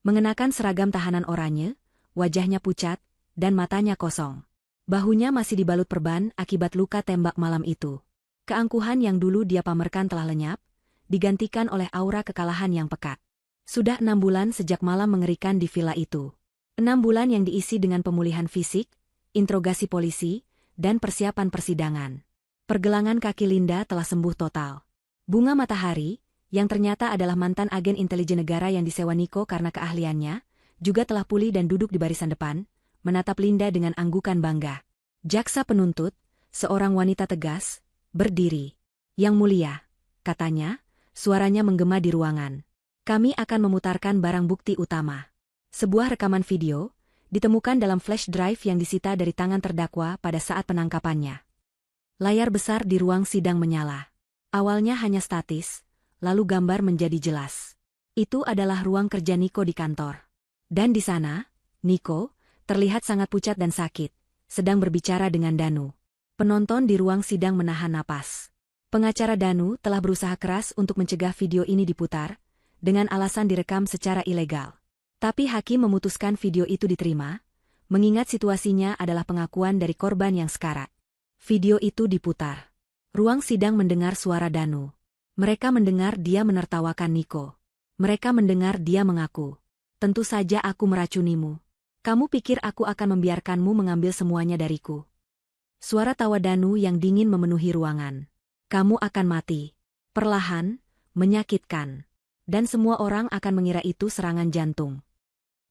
Mengenakan seragam tahanan oranye, wajahnya pucat, dan matanya kosong. Bahunya masih dibalut perban akibat luka tembak malam itu. Keangkuhan yang dulu dia pamerkan telah lenyap, digantikan oleh aura kekalahan yang pekat. Sudah 6 bulan sejak malam mengerikan di villa itu. 6 bulan yang diisi dengan pemulihan fisik, interogasi polisi, dan persiapan persidangan. Pergelangan kaki Linda telah sembuh total. Bunga Matahari, yang ternyata adalah mantan agen intelijen negara yang disewa Nico karena keahliannya, juga telah pulih dan duduk di barisan depan, menatap Linda dengan anggukan bangga. Jaksa penuntut, seorang wanita tegas, berdiri. Yang mulia, katanya, suaranya menggema di ruangan. Kami akan memutarkan barang bukti utama. Sebuah rekaman video, ditemukan dalam flash drive yang disita dari tangan terdakwa pada saat penangkapannya. Layar besar di ruang sidang menyala. Awalnya hanya statis, lalu gambar menjadi jelas. Itu adalah ruang kerja Nico di kantor. Dan di sana, Nico, terlihat sangat pucat dan sakit, sedang berbicara dengan Danu. Penonton di ruang sidang menahan napas. Pengacara Danu telah berusaha keras untuk mencegah video ini diputar, dengan alasan direkam secara ilegal. Tapi hakim memutuskan video itu diterima, mengingat situasinya adalah pengakuan dari korban yang sekarat. Video itu diputar. Ruang sidang mendengar suara Danu. Mereka mendengar dia menertawakan Nico. Mereka mendengar dia mengaku, "Tentu saja aku meracunimu. Kamu pikir aku akan membiarkanmu mengambil semuanya dariku?" Suara tawa Danu yang dingin memenuhi ruangan. "Kamu akan mati. Perlahan, menyakitkan. Dan semua orang akan mengira itu serangan jantung."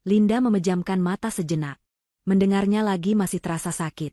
Linda memejamkan mata sejenak. Mendengarnya lagi masih terasa sakit.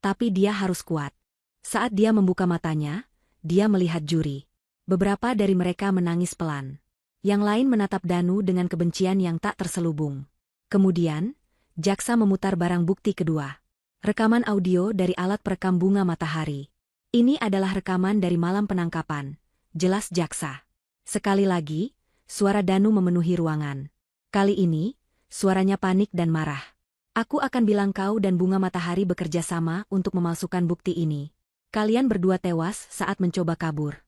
Tapi dia harus kuat. Saat dia membuka matanya, dia melihat juri. Beberapa dari mereka menangis pelan. Yang lain menatap Danu dengan kebencian yang tak terselubung. Kemudian, jaksa memutar barang bukti kedua. Rekaman audio dari alat perekam Bunga Matahari. Ini adalah rekaman dari malam penangkapan, jelas jaksa. Sekali lagi, suara Danu memenuhi ruangan. Kali ini, suaranya panik dan marah. "Aku akan bilang kau dan Bunga Matahari bekerja sama untuk memalsukan bukti ini. Kalian berdua tewas saat mencoba kabur.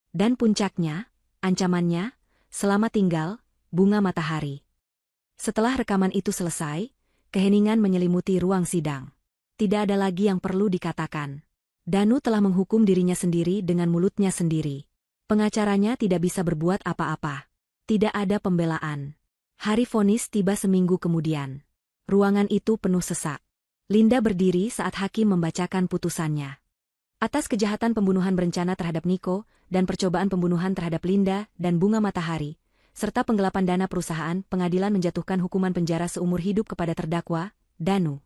Dan puncaknya, ancamannya, selama tinggal, bunga matahari. Setelah rekaman itu selesai, keheningan menyelimuti ruang sidang. Tidak ada lagi yang perlu dikatakan. Danu telah menghukum dirinya sendiri dengan mulutnya sendiri. Pengacaranya tidak bisa berbuat apa-apa. Tidak ada pembelaan. Hari vonis tiba seminggu kemudian. Ruangan itu penuh sesak. Linda berdiri saat hakim membacakan putusannya. Atas kejahatan pembunuhan berencana terhadap Niko dan percobaan pembunuhan terhadap Linda dan bunga matahari, serta penggelapan dana perusahaan, pengadilan menjatuhkan hukuman penjara seumur hidup kepada terdakwa, Danu.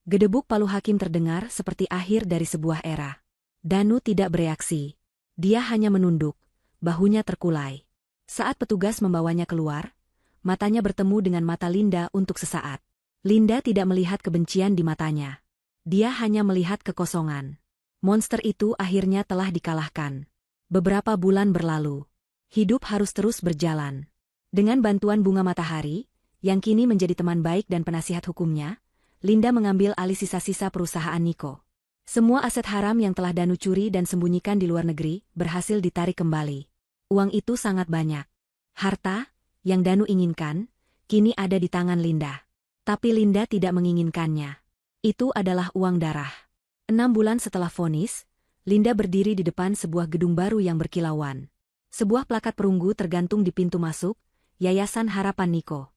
Gedebuk palu hakim terdengar seperti akhir dari sebuah era. Danu tidak bereaksi. Dia hanya menunduk, bahunya terkulai. Saat petugas membawanya keluar, matanya bertemu dengan mata Linda untuk sesaat. Linda tidak melihat kebencian di matanya. Dia hanya melihat kekosongan. Monster itu akhirnya telah dikalahkan. Beberapa bulan berlalu. Hidup harus terus berjalan. Dengan bantuan bunga matahari, yang kini menjadi teman baik dan penasihat hukumnya, Linda mengambil alih sisa-sisa perusahaan Niko. Semua aset haram yang telah Danu curi dan sembunyikan di luar negeri berhasil ditarik kembali. Uang itu sangat banyak. Harta, yang Danu inginkan, kini ada di tangan Linda. Tapi Linda tidak menginginkannya. Itu adalah uang darah. 6 bulan setelah vonis, Linda berdiri di depan sebuah gedung baru yang berkilauan. Sebuah plakat perunggu tergantung di pintu masuk, Yayasan Harapan Niko.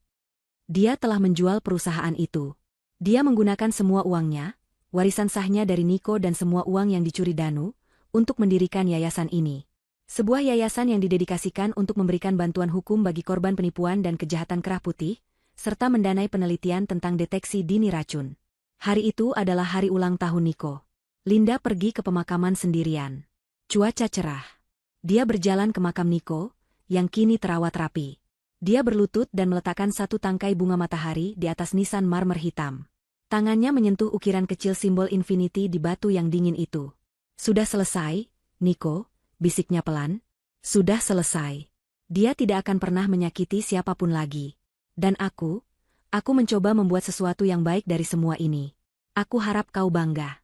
Dia telah menjual perusahaan itu. Dia menggunakan semua uangnya, warisan sahnya dari Niko dan semua uang yang dicuri Danu, untuk mendirikan yayasan ini. Sebuah yayasan yang didedikasikan untuk memberikan bantuan hukum bagi korban penipuan dan kejahatan kerah putih, serta mendanai penelitian tentang deteksi dini racun. Hari itu adalah hari ulang tahun Niko. Linda pergi ke pemakaman sendirian. Cuaca cerah. Dia berjalan ke makam Niko, yang kini terawat rapi. Dia berlutut dan meletakkan satu tangkai bunga matahari di atas nisan marmer hitam. Tangannya menyentuh ukiran kecil simbol infinity di batu yang dingin itu. Sudah selesai, Niko, bisiknya pelan. Sudah selesai. Dia tidak akan pernah menyakiti siapapun lagi. Dan aku mencoba membuat sesuatu yang baik dari semua ini. Aku harap kau bangga.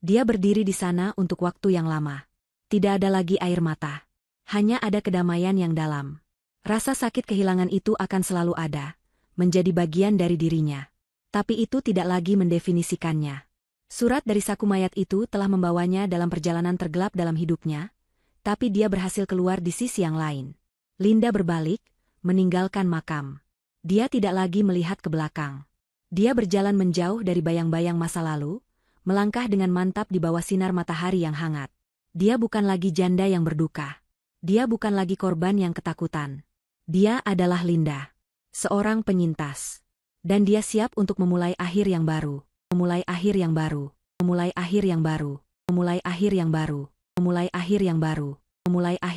Dia berdiri di sana untuk waktu yang lama. Tidak ada lagi air mata. Hanya ada kedamaian yang dalam. Rasa sakit kehilangan itu akan selalu ada, menjadi bagian dari dirinya. Tapi itu tidak lagi mendefinisikannya. Surat dari saku mayat itu telah membawanya dalam perjalanan tergelap dalam hidupnya, tapi dia berhasil keluar di sisi yang lain. Linda berbalik, meninggalkan makam. Dia tidak lagi melihat ke belakang. Dia berjalan menjauh dari bayang-bayang masa lalu, melangkah dengan mantap di bawah sinar matahari yang hangat. Dia bukan lagi janda yang berduka. Dia bukan lagi korban yang ketakutan. Dia adalah Linda, seorang penyintas. Dan dia siap untuk memulai akhir yang baru. Memulai akhir yang baru. Memulai akhir yang baru. Memulai akhir yang baru. Memulai akhir yang baru. Memulai akhir